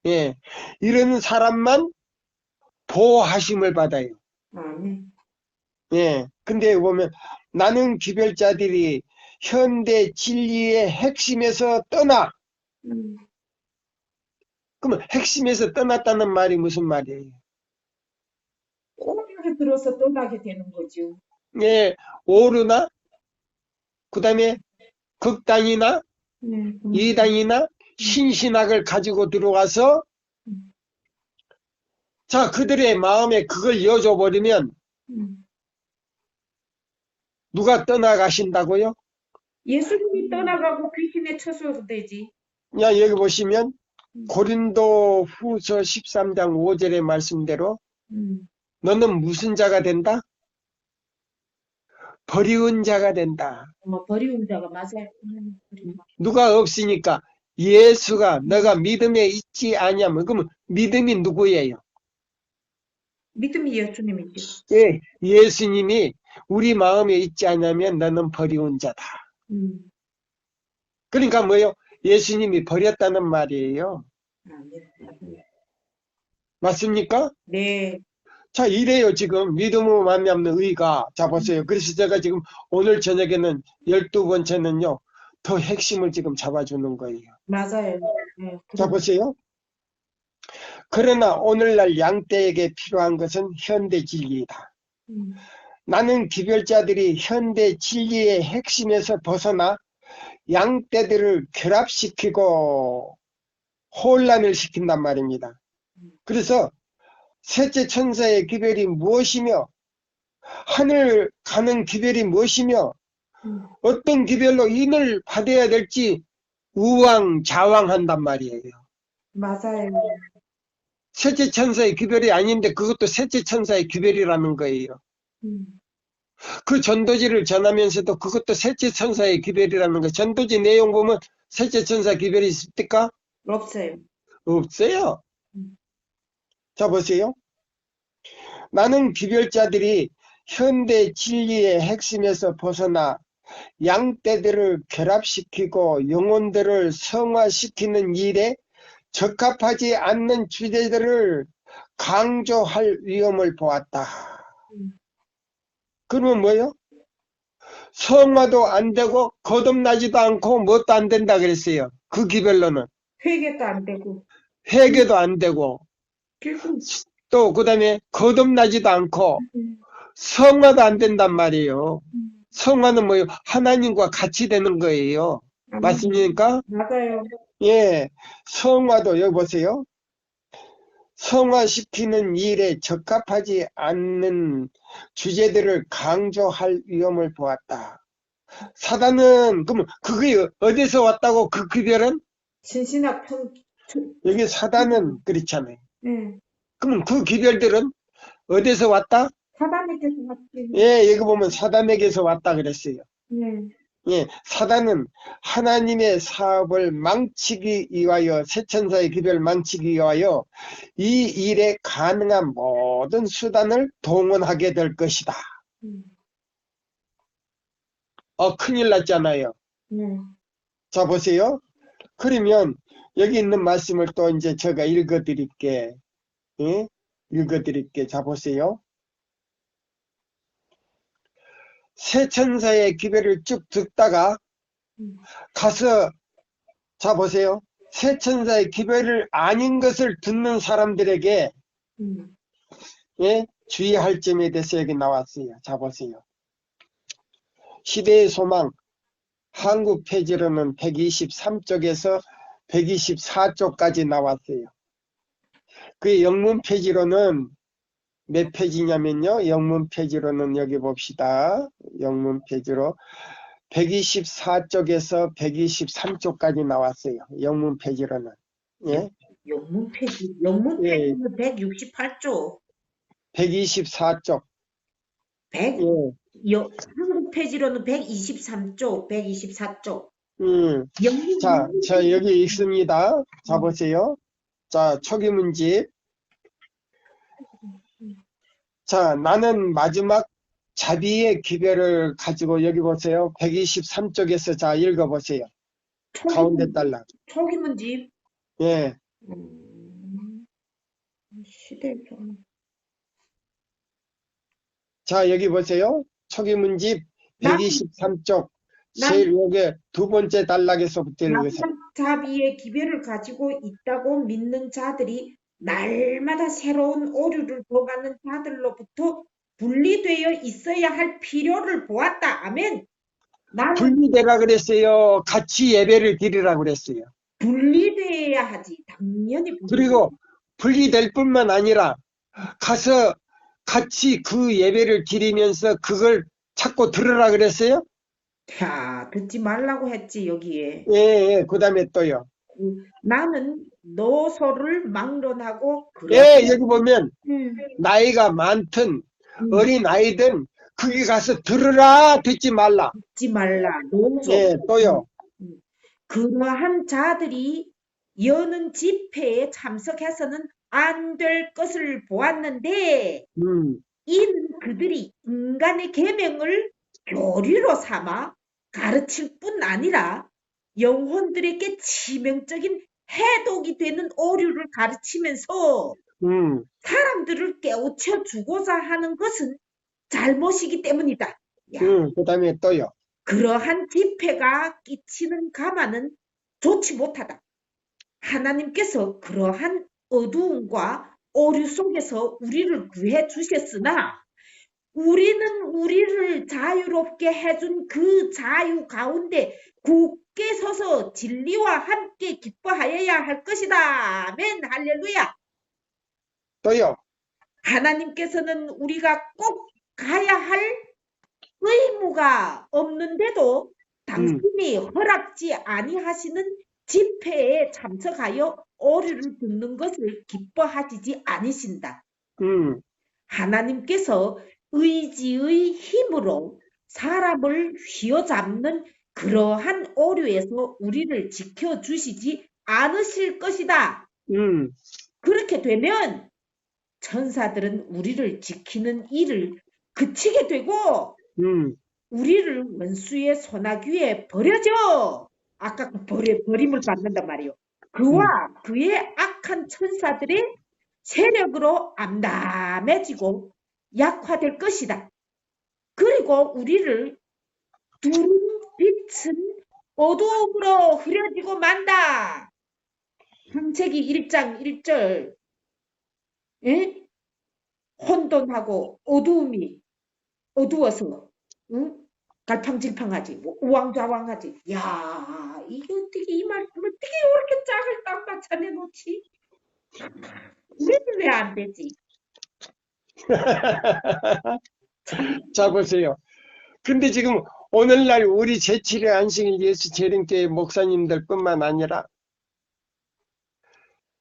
예, 이런 사람만 보호하심을 받아요. 아멘. 예, 근데 보면 나는 기별자들이 현대 진리의 핵심에서 떠나. 그러면 핵심에서 떠났다는 말이 무슨 말이에요? 오류를 들어서 떠나게 되는 거죠. 예, 오류나 그 다음에 극단이나 이단이나 신신학을 가지고 들어와서 자 그들의 마음에 그걸 이어줘 버리면 누가 떠나가신다고요? 예수님이 떠나가고 귀신에 쳐서 되지. 야, 여기 보시면 고린도 후서 13장 5절의 말씀대로 너는 무슨 자가 된다? 버리운 자가 된다. 버리운 자가 맞아요. 누가 없으니까 예수가 너가 믿음에 있지 아니하면 그러면 믿음이 누구예요? 믿음이 예수님이지. 예, 예수님이 우리 마음에 있지 않으면 너는 버리운 자다. 그러니까 뭐예요? 예수님이 버렸다는 말이에요. 맞습니까? 네. 자, 이래요, 지금. 믿음으로 말미암는 의가. 자, 보세요. 그래서 제가 지금 오늘 저녁에는 12번째는요, 더 핵심을 지금 잡아주는 거예요. 맞아요. 네, 자, 보세요. 그러나 오늘날 양떼에게 필요한 것은 현대 진리이다. 나는 기별자들이 현대 진리의 핵심에서 벗어나 양떼들을 결합시키고 혼란을 시킨단 말입니다. 그래서 셋째 천사의 기별이 무엇이며 하늘 가는 기별이 무엇이며 어떤 기별로 인을 받아야 될지 우왕좌왕한단 말이에요. 맞아요. 셋째 천사의 기별이 아닌데 그것도 셋째 천사의 기별이라는 거예요. 그 전도지를 전하면서도 그것도 셋째 천사의 기별이라는 거예요. 전도지 내용 보면 셋째 천사 기별이 있습니까? 없어요. 없어요. 자, 보세요. 나는 기별자들이 현대 진리의 핵심에서 벗어나 양떼들을 결합시키고 영혼들을 성화시키는 일에 적합하지 않는 주제들을 강조할 위험을 보았다. 그러면 뭐예요? 성화도 안 되고 거듭나지도 않고 뭣도 안 된다 그랬어요. 그 기별로는 회개도 안 되고. 회개도 안 되고 그리고 또 그다음에 거듭나지도 않고 음, 성화도 안 된단 말이에요. 음. 성화는 뭐예요? 하나님과 같이 되는 거예요. 아멘. 맞습니까? 맞아요. 예. 성화도 여기 보세요. 성화시키는 일에 적합하지 않는 주제들을 강조할 위험을 보았다. 사단은 그럼 그게 어디서 왔다고 그 기별은? 신신학 청, 여기 사단은 그렇잖아요. 네. 그럼 그 기별들은 어디서 왔다? 사단에게서 왔지. 예, 여기 보면 사단에게서 왔다 그랬어요. 네. 예, 사단은 하나님의 사업을 망치기 위하여, 세천사의 기별을 망치기 위하여 이 일에 가능한 모든 수단을 동원하게 될 것이다. 음, 큰일 났잖아요. 네. 자, 보세요. 그러면 여기 있는 말씀을 또 이제 제가 읽어드릴게. 예? 읽어드릴게. 자, 보세요. 세천사의 기별을 쭉 듣다가 음, 가서 자 보세요. 세천사의 기별을 아닌 것을 듣는 사람들에게 음. 예? 주의할 점에 대해서 여기 나왔어요. 자 보세요. 시대의 소망 한국 페이지로는 123쪽에서 124쪽까지 나왔어요. 그 영문 페이지로는 몇 페이지냐면요. 영문 페이지로는 여기 봅시다. 영문 페이지로 124쪽에서 123쪽까지 나왔어요. 영문 페이지로는. 예? 영문 페이지. 영문 예, 페이지는 168조. 124쪽. 100, 예. 한국 페이지로는 123조, 124조. 자, 영문 여기 있습니다. 자, 음, 보세요. 자, 초기문집. 자, 나는 마지막 자비의 기별을 가지고 여기 보세요. 123쪽에서 자, 읽어보세요. 가운데 달라. 초기문집. 예. 시대 좀. 자, 여기 보세요. 초기문집 난, 123쪽. 난 제일 요게 두 번째 단락에서부터 읽으세요. 마지막 자비의 기별을 가지고 있다고 믿는 자들이 날마다 새로운 오류를 범하는 자들로부터 분리되어 있어야 할 필요를 보았다. 아멘. 나는 분리되라 그랬어요. 같이 예배를 드리라 그랬어요. 분리돼야 하지. 당연히 그리고 분리될 뿐만 아니라 가서 같이 그 예배를 드리면서 그걸 찾고 들으라 그랬어요? 야, 듣지 말라고 했지, 여기에. 예, 예. 그 다음에 또요. 나는 노소를 막론하고 예, 여기 보면 음, 나이가 많든 음, 어린 아이든 거기 가서 들으라, 듣지 말라. 듣지 말라. 노소. 예, 또요. 그러한 자들이 여는 집회에 참석해서는 안 될 것을 보았는데 이는 그들이 인간의 계명을 교리로 삼아 가르칠 뿐 아니라 영혼들에게 치명적인 해독이 되는 오류를 가르치면서 사람들을 깨우쳐 주고자 하는 것은 잘못이기 때문이다. 야, 그 다음에 또요. 그러한 집회가 끼치는 가마는 좋지 못하다. 하나님께서 그러한 어두움과 오류 속에서 우리를 구해 주셨으나 우리는 우리를 자유롭게 해준 그 자유 가운데 굳게 서서 진리와 함께 기뻐하여야 할 것이다. 아멘. 할렐루야. 또요. 하나님께서는 우리가 꼭 가야 할 의무가 없는데도 당신이 허락지 아니하시는 집회에 참석하여 오류를 듣는 것을 기뻐하시지 않으신다. 하나님께서 의지의 힘으로 사람을 휘어잡는 그러한 오류에서 우리를 지켜주시지 않으실 것이다. 그렇게 되면 천사들은 우리를 지키는 일을 그치게 되고 우리를 원수의 소나귀에 버려져. 아까 그 버림을 받는단 말이에요. 그와 그의 악한 천사들의 세력으로 암담해지고 약화될 것이다. 그리고 우리를 두른 빛은 어두움으로 흐려지고 만다. 창세기 1장 1절. 예? 혼돈하고 어두움이 어두워서 응? 갈팡질팡하지, 뭐 우왕좌왕하지. 야, 이게 어떻게 이 말씀을 어떻게 이렇게 짝을 딱 맞춰내 놓지? 우리는 왜 안 되지? 자, 보세요. 근데 지금 오늘날 우리 제7회 안식일 예수 재림교회 목사님들 뿐만 아니라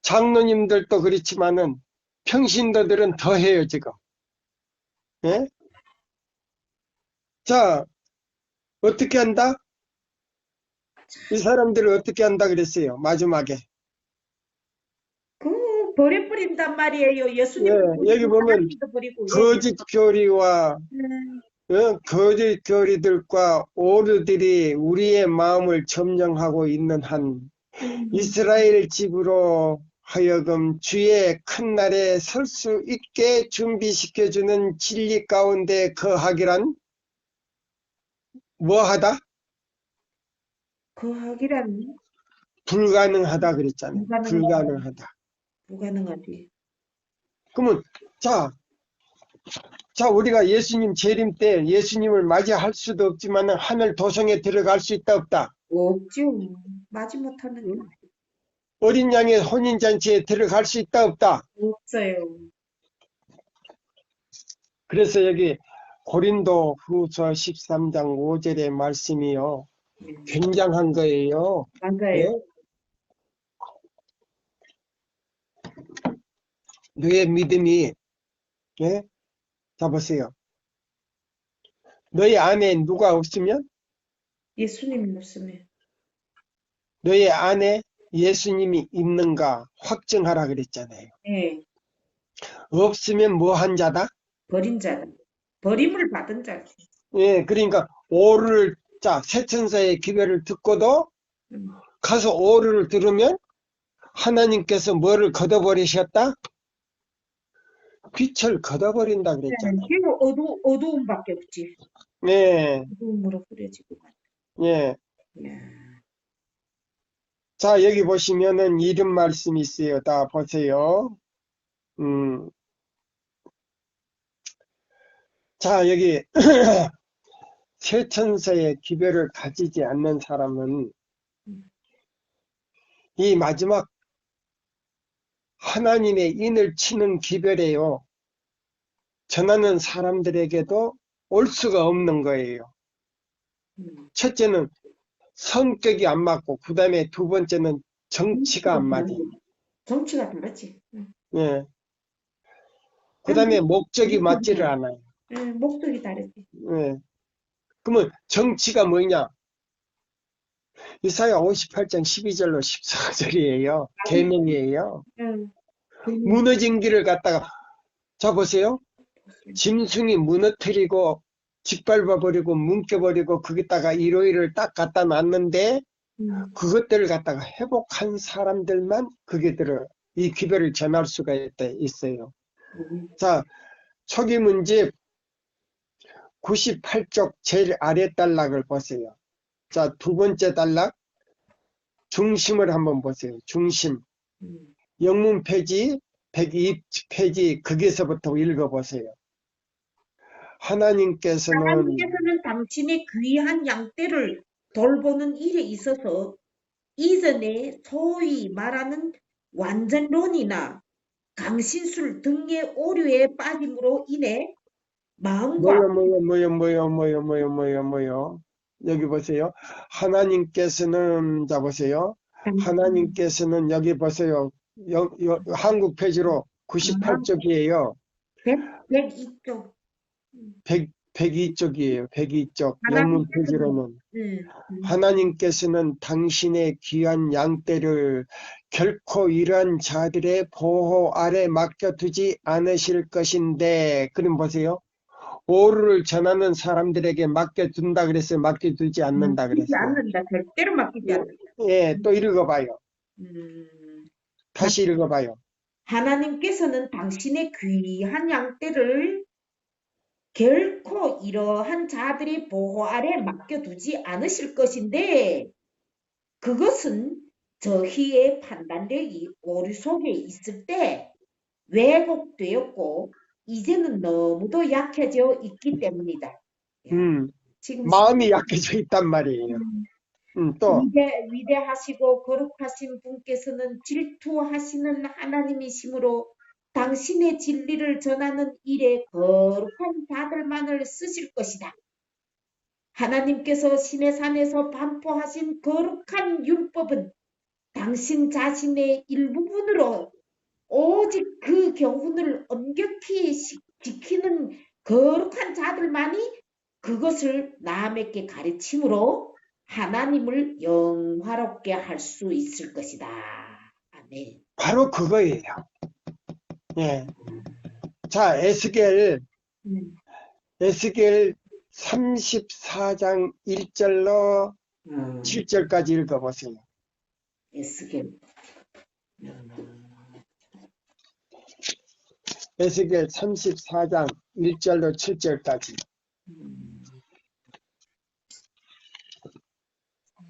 장로님들도 그렇지만은 평신도들은 더 해요, 지금. 예? 자, 어떻게 한다? 이 사람들을 어떻게 한다 그랬어요, 마지막에. 그 버려버린단 말이에요. 예, 예수님도 여기 버리고 보면 하나님도 버리고. 예. 거짓 교리와 음, 거짓 교리들과 오류들이 우리의 마음을 점령하고 있는 한 이스라엘 집으로 하여금 주의 큰 날에 설 수 있게 준비시켜주는 진리 가운데 거하기란 뭐하다? 거하기란 불가능하다 그랬잖아요. 불가능하다. 불가능하다. 불가능하지. 그러면 자 우리가 예수님 재림 때 예수님을 맞이할 수도 없지만 하늘 도성에 들어갈 수 있다 없다? 없죠. 마지 못하는 게 어린 양의 혼인잔치에 들어갈 수 있다 없다? 없어요. 그래서 여기 고린도 후서 13장 5절의 말씀이요. 굉장한 거예요. 예? 맞아요. 너의 믿음이, 예? 자, 보세요. 너의 안에 누가 없으면 예수님이 없으면. 너의 안에 예수님이 있는가 확증하라 그랬잖아요. 예. 없으면 뭐 한 자다? 버린 자다. 버림을 받은 자지. 예, 그러니까 오를, 자, 세천사의 기별을 듣고도 음. 가서 오를 들으면 하나님께서 뭐를 걷어버리셨다? 빛을 걷어버린다 그랬잖아요. 그리고 어두움밖에 없지. 예, 어두움으로 흐려지고. 예. 야. 자, 여기 보시면은 이런 말씀이 있어요. 다 보세요. 자, 여기 세천사의 기별을 가지지 않는 사람은 이 마지막 하나님의 인을 치는 기별에요. 전하는 사람들에게도 올 수가 없는 거예요. 첫째는 성격이 안 맞고, 그 다음에 두 번째는 정치가 안 맞아요. 정치가 다르지. 예. 그 다음에 목적이 맞지를 않아요. 목적이 다르지. 예. 그러면 정치가 뭐냐? 이사야 58장 12절로 14절이에요. 계명이에요. 무너진 길을 갖다가, 자 보세요. 짐승이 무너뜨리고 짓밟아버리고 뭉개버리고 거기다가 이로이를 딱 갖다 놨는데 그것들을 갖다가 회복한 사람들만 그게들을 이 기별을 전할 수가 있어요. 자, 초기 문집 98쪽 제일 아래 단락을 보세요. 자, 두 번째 단락 중심을 한번 보세요. 중심. 영문 페이지 102페이지 거기서부터 읽어보세요. 하나님께서는 당신의 귀한 양떼를 돌보는 일에 있어서 이전에 소위 말하는 완전론이나 강신술 등의 오류에 빠짐으로 인해 마음과 뭐요. 여기 보세요. 하나님께서는, 자 보세요. 하나님께서는 여기 보세요. 한국 페이지로 98쪽이에요. 102쪽. 102쪽이에요. 102쪽. 영문 페이지로는. 하나님께서는 당신의 귀한 양떼를 결코 이러한 자들의 보호 아래 맡겨두지 않으실 것인데, 그럼 보세요. 오류를 전하는 사람들에게 맡겨둔다 그랬어요. 맡겨두지 않는다 그랬어요. 않는다. 절대로 맡기지 않는다. 예, 또 읽어봐요. 다시 읽어봐요. 하나님께서는 당신의 귀한 양떼를 결코 이러한 자들의 보호 아래 맡겨두지 않으실 것인데 그것은 저희의 판단력이 오류 속에 있을 때 왜곡되었고 이제는 너무도 약해져 있기 때문이다. 야, 음, 지금 마음이 약해져 있단 말이에요. 또, 위대하시고 거룩하신 분께서는 질투하시는 하나님이시므로 당신의 진리를 전하는 일에 거룩한 자들만을 쓰실 것이다. 하나님께서 시내산에서 반포하신 거룩한 율법은 당신 자신의 일부분으로 오직 그 교훈을 엄격히 지키는 거룩한 자들만이 그것을 남에게 가르침으로 하나님을 영화롭게 할 수 있을 것이다. 아멘. 바로 그거예요. 예. 자, 음, 에스겔 34장 1절로 음, 7절까지 읽어보세요. 에스겔. 에스겔 34장 1절로 7절까지.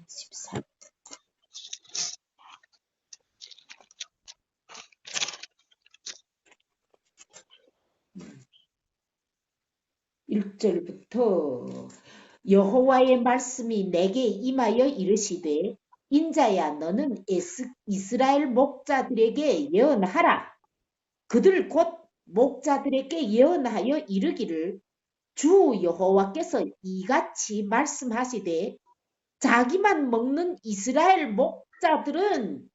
14. 1절부터 여호와의 말씀이 내게 임하여 이르시되 인자야 너는 이스라엘 목자들에게 예언하라. 그들 곧 목자들에게 예언하여 이르기를 주 여호와께서 이같이 말씀하시되 자기만 먹는 이스라엘 목자들은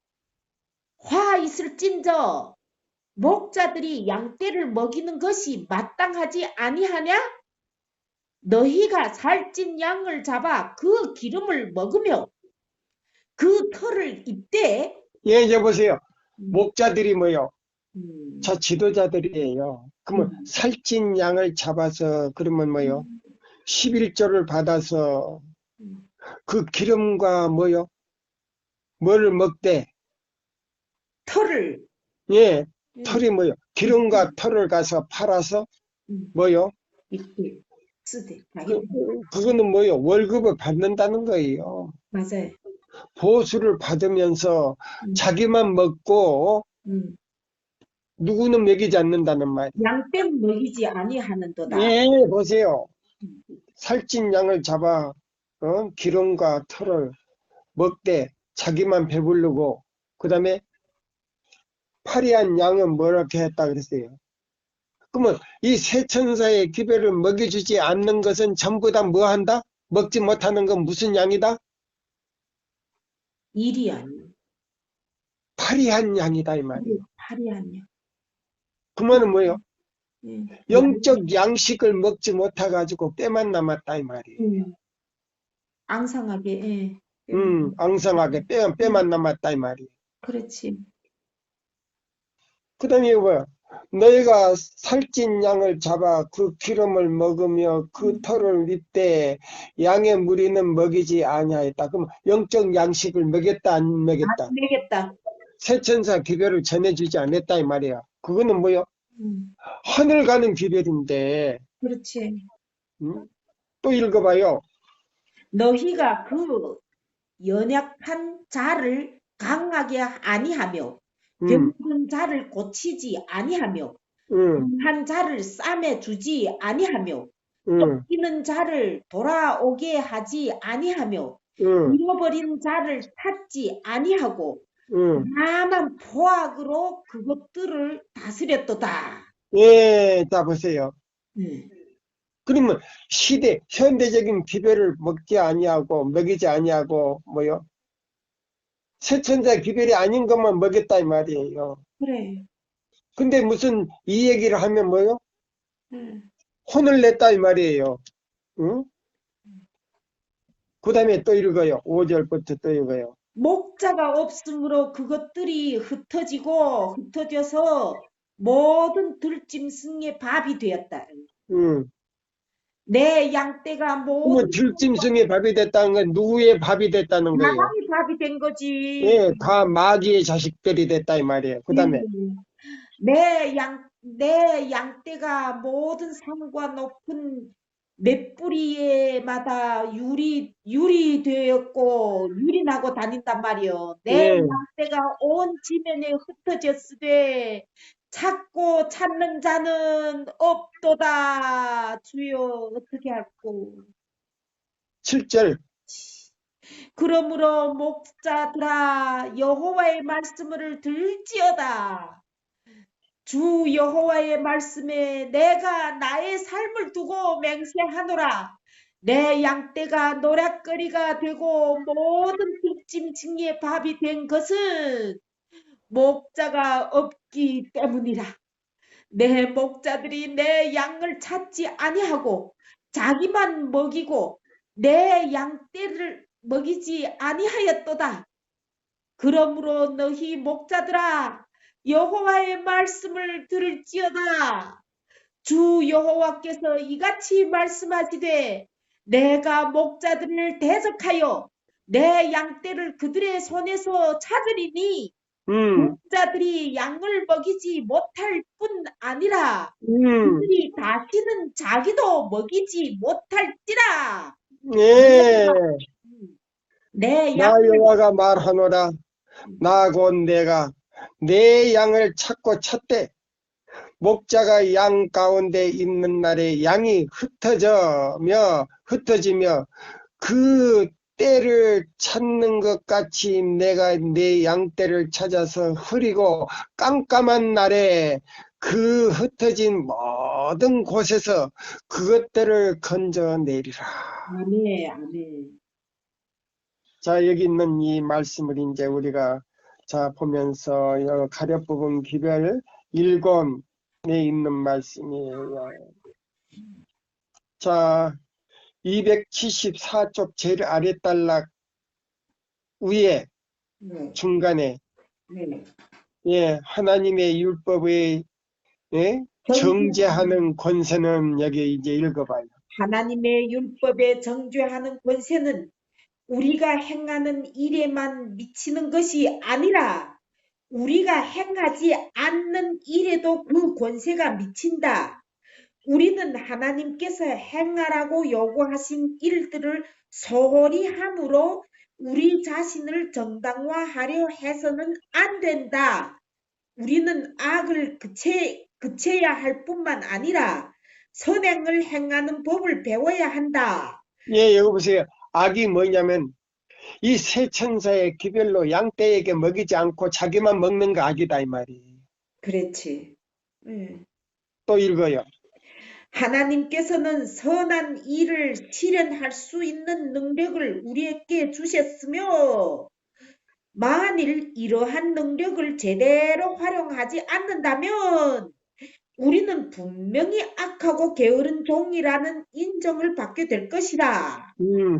화 있을진저 목자들이 양떼를 먹이는 것이 마땅하지 아니하냐? 너희가 살찐 양을 잡아 그 기름을 먹으며 그 털을 입되 예, 이제 보세요. 목자들이 뭐요? 음, 저 지도자들이에요. 그러면 살찐 양을 잡아서 그러면 뭐요? 11조를 받아서 그 기름과 뭐요? 뭐를 먹되? 털을 예, 털이 뭐요? 기름과 털을 가서 팔아서 뭐요? 입되 쓰되 그거는 뭐요? 월급을 받는다는 거예요. 맞아요. 보수를 받으면서 자기만 먹고 누구는 먹이지 않는다는 말. 양떼는 먹이지 아니하는도다. 예, 보세요. 살찐 양을 잡아 기름과 털을 먹되 자기만 배부르고 그 다음에 파리한 양은 뭐렇게 했다 그랬어요. 그러면 이 세 천사의 기별을 먹여주지 않는 것은 전부 다 뭐 한다? 먹지 못하는 건 무슨 양이다? 일이 아니에요. 파리한 양이다 이 말이에요. 파리한 양. 그 말은 뭐예요? 예. 영적 양식을 먹지 못해가지고 뼈만 남았다 이 말이에요. 앙상하게 예. 앙상하게 뼈만 남았다 이 말이에요. 그렇지. 그 다음에 뭐야? 너희가 살찐 양을 잡아 그 기름을 먹으며 그 털을 입되 양의 무리는 먹이지 아니하였다. 그럼 영적 양식을 먹였다 안 먹였다? 안 되겠다. 세천사 기별을 전해주지 않았다 이 말이야. 그거는 뭐요? 하늘 가는 기별인데 그렇지. 또 읽어봐요. 너희가 그 연약한 자를 강하게 아니하며 병든 자를 고치지 아니하며 한 자를 싸매 주지 아니하며 쫓기는 자를 돌아오게 하지 아니하며 잃어버린 자를 찾지 아니하고 다만 포악으로 그것들을 다스렸도다. 예, 자 보세요. 그러면 현대적인 기별을 먹지 아니하고 먹이지 아니하고 뭐요? 세천자 기별이 아닌 것만 먹였다 이 말이에요. 그래. 근데 무슨 이 얘기를 하면 뭐요? 혼을 냈다 이 말이에요. 응? 그 다음에 또 읽어요. 5절부터 또 읽어요. 목자가 없으므로 그것들이 흩어져서 모든 들짐승의 밥이 되었다. 내 양떼가 모두 들짐승의 밥이 됐다는 건 누구의 밥이 됐다는 거예요? 사람이 밥이 된 거지. 예, 다 마귀의 자식들이 됐다 이 말이에요. 그 다음에 내 양떼가 모든 산과 높은 몇 뿌리에마다 유리 되었고 유리 나고 다닌단 말이요. 내 예. 양떼가 온 지면에 흩어졌으되 찾고 찾는 자는 없도다. 주여 어떻게 할꼬. 7절. 그러므로 목자들아 여호와의 말씀을 들을지어다. 주 여호와의 말씀에 내가 나의 삶을 두고 맹세하노라. 내 양떼가 노략거리가 되고 모든 뒷짐승의 밥이 된 것은 목자가 없기 때문이라. 내 목자들이 내 양을 찾지 아니하고 자기만 먹이고 내 양떼를 먹이지 아니하였도다. 그러므로 너희 목자들아 여호와의 말씀을 들을지어다. 주 여호와께서 이같이 말씀하시되 내가 목자들을 대적하여 내 양떼를 그들의 손에서 찾으리니 목자들이 양을 먹이지 못할 뿐 아니라 그들이 다시는 자기도 먹이지 못할지라. 예. 내 나 양을 여호와가 말하노라. 나 곧 내가 내 양을 찾고 찾되 목자가 양 가운데 있는 날에 양이 흩어지며 그 떼를 찾는 것 같이 내가 내 양떼를 찾아서 흐리고 깜깜한 날에 그 흩어진 모든 곳에서 그것들을 건져내리라. 아멘, 아멘. 자, 여기 있는 이 말씀을 이제 우리가 자 보면서 가렵 부분 기별 1권에 있는 말씀이에요. 자, 274쪽 제일 아랫단락 위에 네, 중간에 네. 예, 하나님의 율법의 예, 정죄하는 권세는 여기 이제 읽어봐요. 하나님의 율법에 정죄하는 권세는 우리가 행하는 일에만 미치는 것이 아니라 우리가 행하지 않는 일에도 그 권세가 미친다. 우리는 하나님께서 행하라고 요구하신 일들을 소홀히 함으로 우리 자신을 정당화하려 해서는 안 된다. 우리는 악을 그쳐야 할 뿐만 아니라 선행을 행하는 법을 배워야 한다. 예, 여기 보세요. 악이 뭐냐면 이 세 천사의 기별로 양떼에게 먹이지 않고 자기만 먹는 거 악이다 이 말이에요. 그렇지. 또 읽어요. 하나님께서는 선한 일을 실현할 수 있는 능력을 우리에게 주셨으며 만일 이러한 능력을 제대로 활용하지 않는다면 우리는 분명히 악하고 게으른 종이라는 인정을 받게 될 것이다.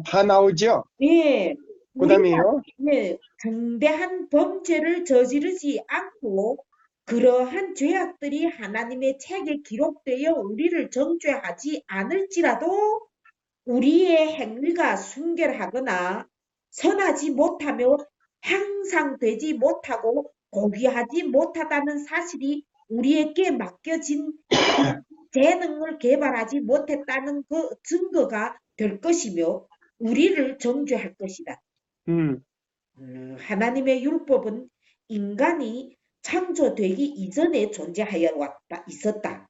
다 나오죠? 예, 그 우리가 다음에요. 중대한 범죄를 저지르지 않고 그러한 죄악들이 하나님의 책에 기록되어 우리를 정죄하지 않을지라도 우리의 행위가 순결하거나 선하지 못하며 향상 되지 못하고 고귀하지 못하다는 사실이 우리에게 맡겨진 재능을 개발하지 못했다는 그 증거가 될 것이며 우리를 정죄할 것이다. 하나님의 율법은 인간이 창조되기 이전에 존재하여 있었다.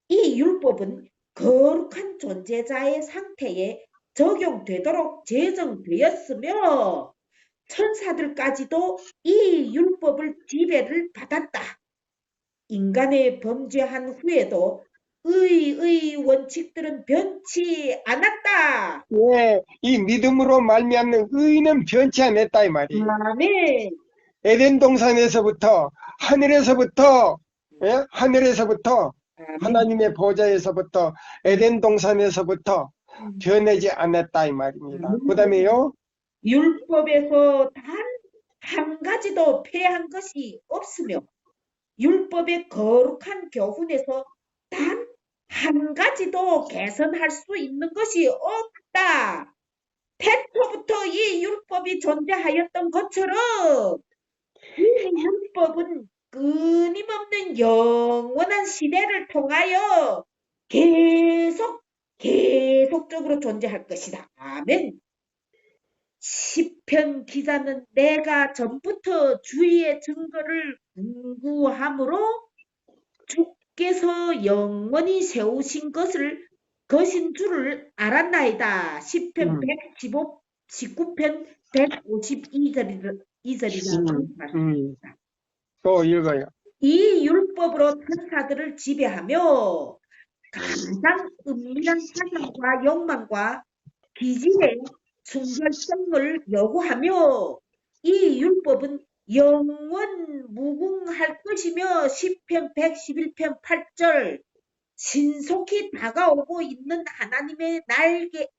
이 율법은 거룩한 존재자의 상태에 적용되도록 제정되었으며 천사들까지도 이 율법을 지배를 받았다. 인간의 범죄한 후에도 의의 원칙들은 변치 않았다. 예, 이 믿음으로 말미암는 의는 변치 않았다 이 말이에요. 아멘. 에덴 동산에서부터 하늘에서부터 예? 하늘에서부터 아멘. 하나님의 보좌에서부터 에덴 동산에서부터 변하지 않았다 이 말입니다. 그 다음에요. 율법에서 단 한 가지도 폐한 것이 없으며 율법의 거룩한 교훈에서 단 한 가지도 개선할 수 있는 것이 없다. 태초부터 이 율법이 존재하였던 것처럼 이 율법은 끊임없는 영원한 시대를 통하여 계속적으로 존재할 것이다. 아멘. 시편 기자는 내가 전부터 주의 증거를 궁구함으로 주께서 영원히 세우신 것인 줄을 알았나이다. 시편 115, 19편 152절이라고 말씀합니다. 또 읽어요. 이 율법으로 천사들을 지배하며 가장 은밀한 사상과 욕망과 기질의 순결성을 요구하며 이 율법은 영원 무궁할 것이며 시편 111편 8절 신속히 다가오고 있는 하나님의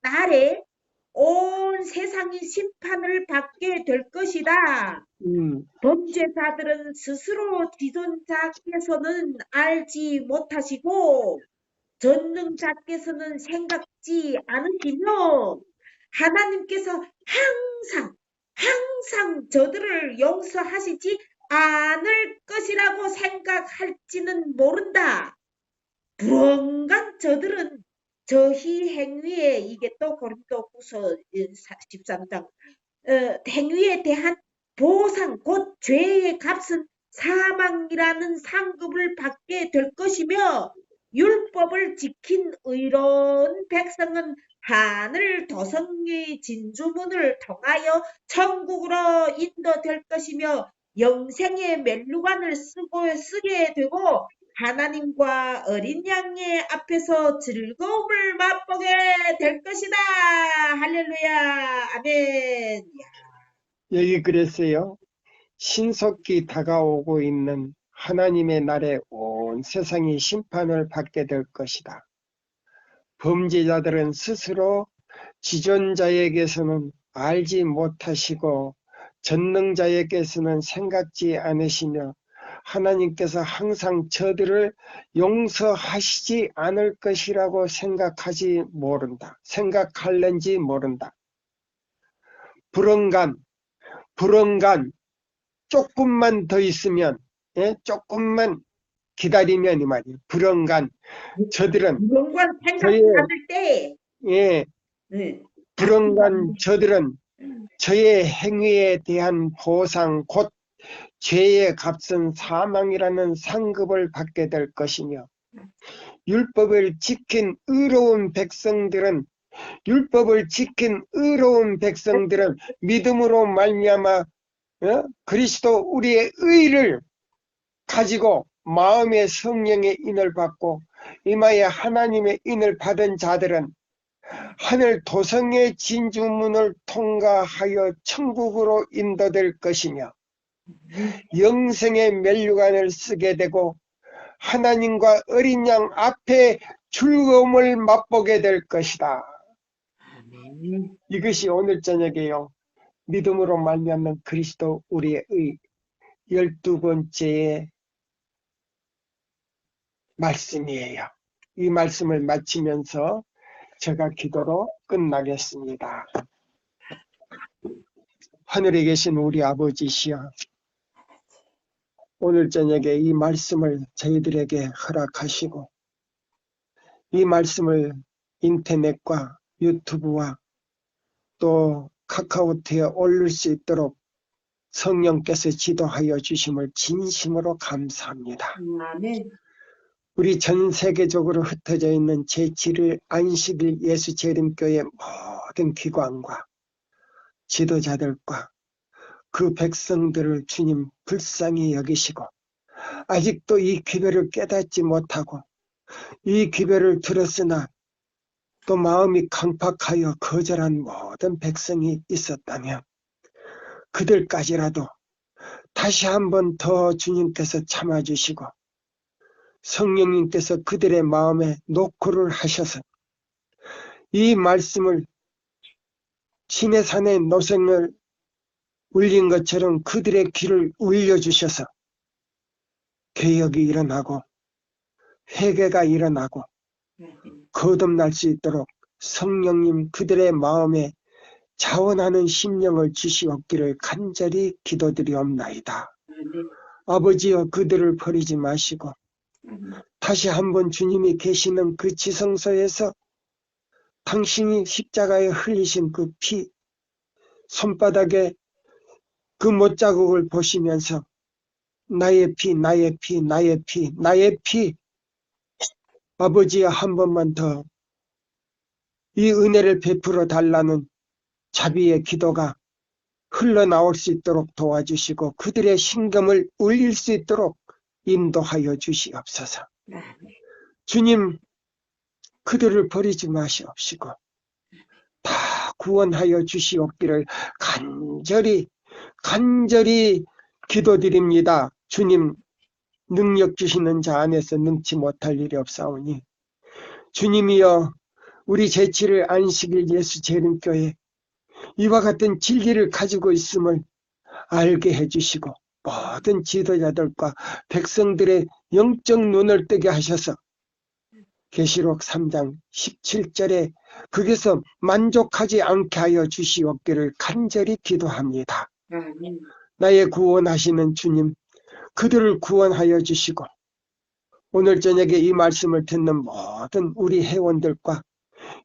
날에 온 세상이 심판을 받게 될 것이다. 범죄자들은 스스로 지존자께서는 알지 못하시고 전능자께서는 생각지 않으시며 하나님께서 항상 저들을 용서하시지 않을 것이라고 생각할지는 모른다. 불언간 저들은 저희 행위에 이게 또 고린도후서 13장 행위에 대한 보상 곧 죄의 값은 사망이라는 상급을 받게 될 것이며 율법을 지킨 의로운 백성은 하늘 도성의 진주문을 통하여 천국으로 인도될 것이며 영생의 면류관을 쓰게 되고 하나님과 어린 양의 앞에서 즐거움을 맛보게 될 것이다. 할렐루야. 아멘. 여기 그랬어요. 신속히 다가오고 있는 하나님의 날에 온 세상이 심판을 받게 될 것이다. 범죄자들은 스스로 지존자에게서는 알지 못하시고 전능자에게서는 생각지 않으시며 하나님께서 항상 저들을 용서하시지 않을 것이라고 생각할는지 모른다. 불언간 조금만 더 있으면, 조금만 기다리면 이 말이에요. 불언간 저들은 생각지 않을 때, 불언간 저들은 저의 행위에 대한 보상 곧 죄의 값은 사망이라는 상급을 받게 될 것이며 율법을 지킨 의로운 백성들은 믿음으로 말미암아 그리스도 우리의 의를 가지고 마음의 성령의 인을 받고 이마에 하나님의 인을 받은 자들은 하늘 도성의 진주문을 통과하여 천국으로 인도될 것이며 영생의 면류관을 쓰게 되고 하나님과 어린 양 앞에 즐거움을 맛보게 될 것이다. 이것이 오늘 저녁에요. 믿음으로 말미암는 그리스도 우리의 의 12번째의 말씀이에요. 이 말씀을 마치면서 제가 기도로 끝나겠습니다. 하늘에 계신 우리 아버지시여, 오늘 저녁에 이 말씀을 저희들에게 허락하시고 이 말씀을 인터넷과 유튜브와 또 카카오톡에 올릴 수 있도록 성령께서 지도하여 주심을 진심으로 감사합니다. 아멘. 우리 전 세계적으로 흩어져 있는 제7일 안식일 예수재림교회 모든 기관과 지도자들과 그 백성들을 주님 불쌍히 여기시고 아직도 이 기별을 깨닫지 못하고 이 기별을 들었으나 또 마음이 강팍하여 거절한 모든 백성이 있었다면 그들까지라도 다시 한 번 더 주님께서 참아주시고 성령님께서 그들의 마음에 녹호를 하셔서 이 말씀을 시내산의 노성을 울린 것처럼 그들의 귀를 울려주셔서 개혁이 일어나고 회개가 일어나고 거듭날 수 있도록 성령님 그들의 마음에 자원하는 심령을 주시옵기를 간절히 기도드리옵나이다. 아버지여 그들을 버리지 마시고 아멘. 다시 한번 주님이 계시는 그 지성소에서 당신이 십자가에 흘리신 그 피, 손바닥에 그 못자국을 보시면서 나의 피, 나의 피, 나의 피, 나의 피, 아버지여 한 번만 더 이 은혜를 베풀어 달라는 자비의 기도가 흘러나올 수 있도록 도와주시고 그들의 심금을 울릴 수 있도록 인도하여 주시옵소서. 아멘. 주님, 그들을 버리지 마시옵시고 다 구원하여 주시옵기를 간절히 기도드립니다. 주님, 능력 주시는 자 안에서 능치 못할 일이 없사오니 주님이여 우리 제7일 안식일 예수 재림교회 이와 같은 진리를 가지고 있음을 알게 해주시고 모든 지도자들과 백성들의 영적 눈을 뜨게 하셔서 계시록 3장 17절에 거기서 만족하지 않게 하여 주시옵기를 간절히 기도합니다. 아멘. 나의 구원하시는 주님, 그들을 구원하여 주시고 오늘 저녁에 이 말씀을 듣는 모든 우리 회원들과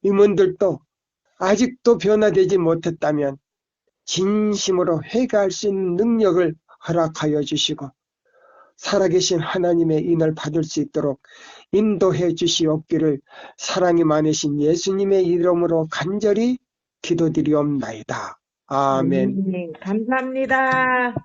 임원들도 아직도 변화되지 못했다면 진심으로 회개할 수 있는 능력을 허락하여 주시고 살아계신 하나님의 인을 받을 수 있도록 인도해 주시옵기를 사랑이 많으신 예수님의 이름으로 간절히 기도드리옵나이다. 아멘. 감사합니다.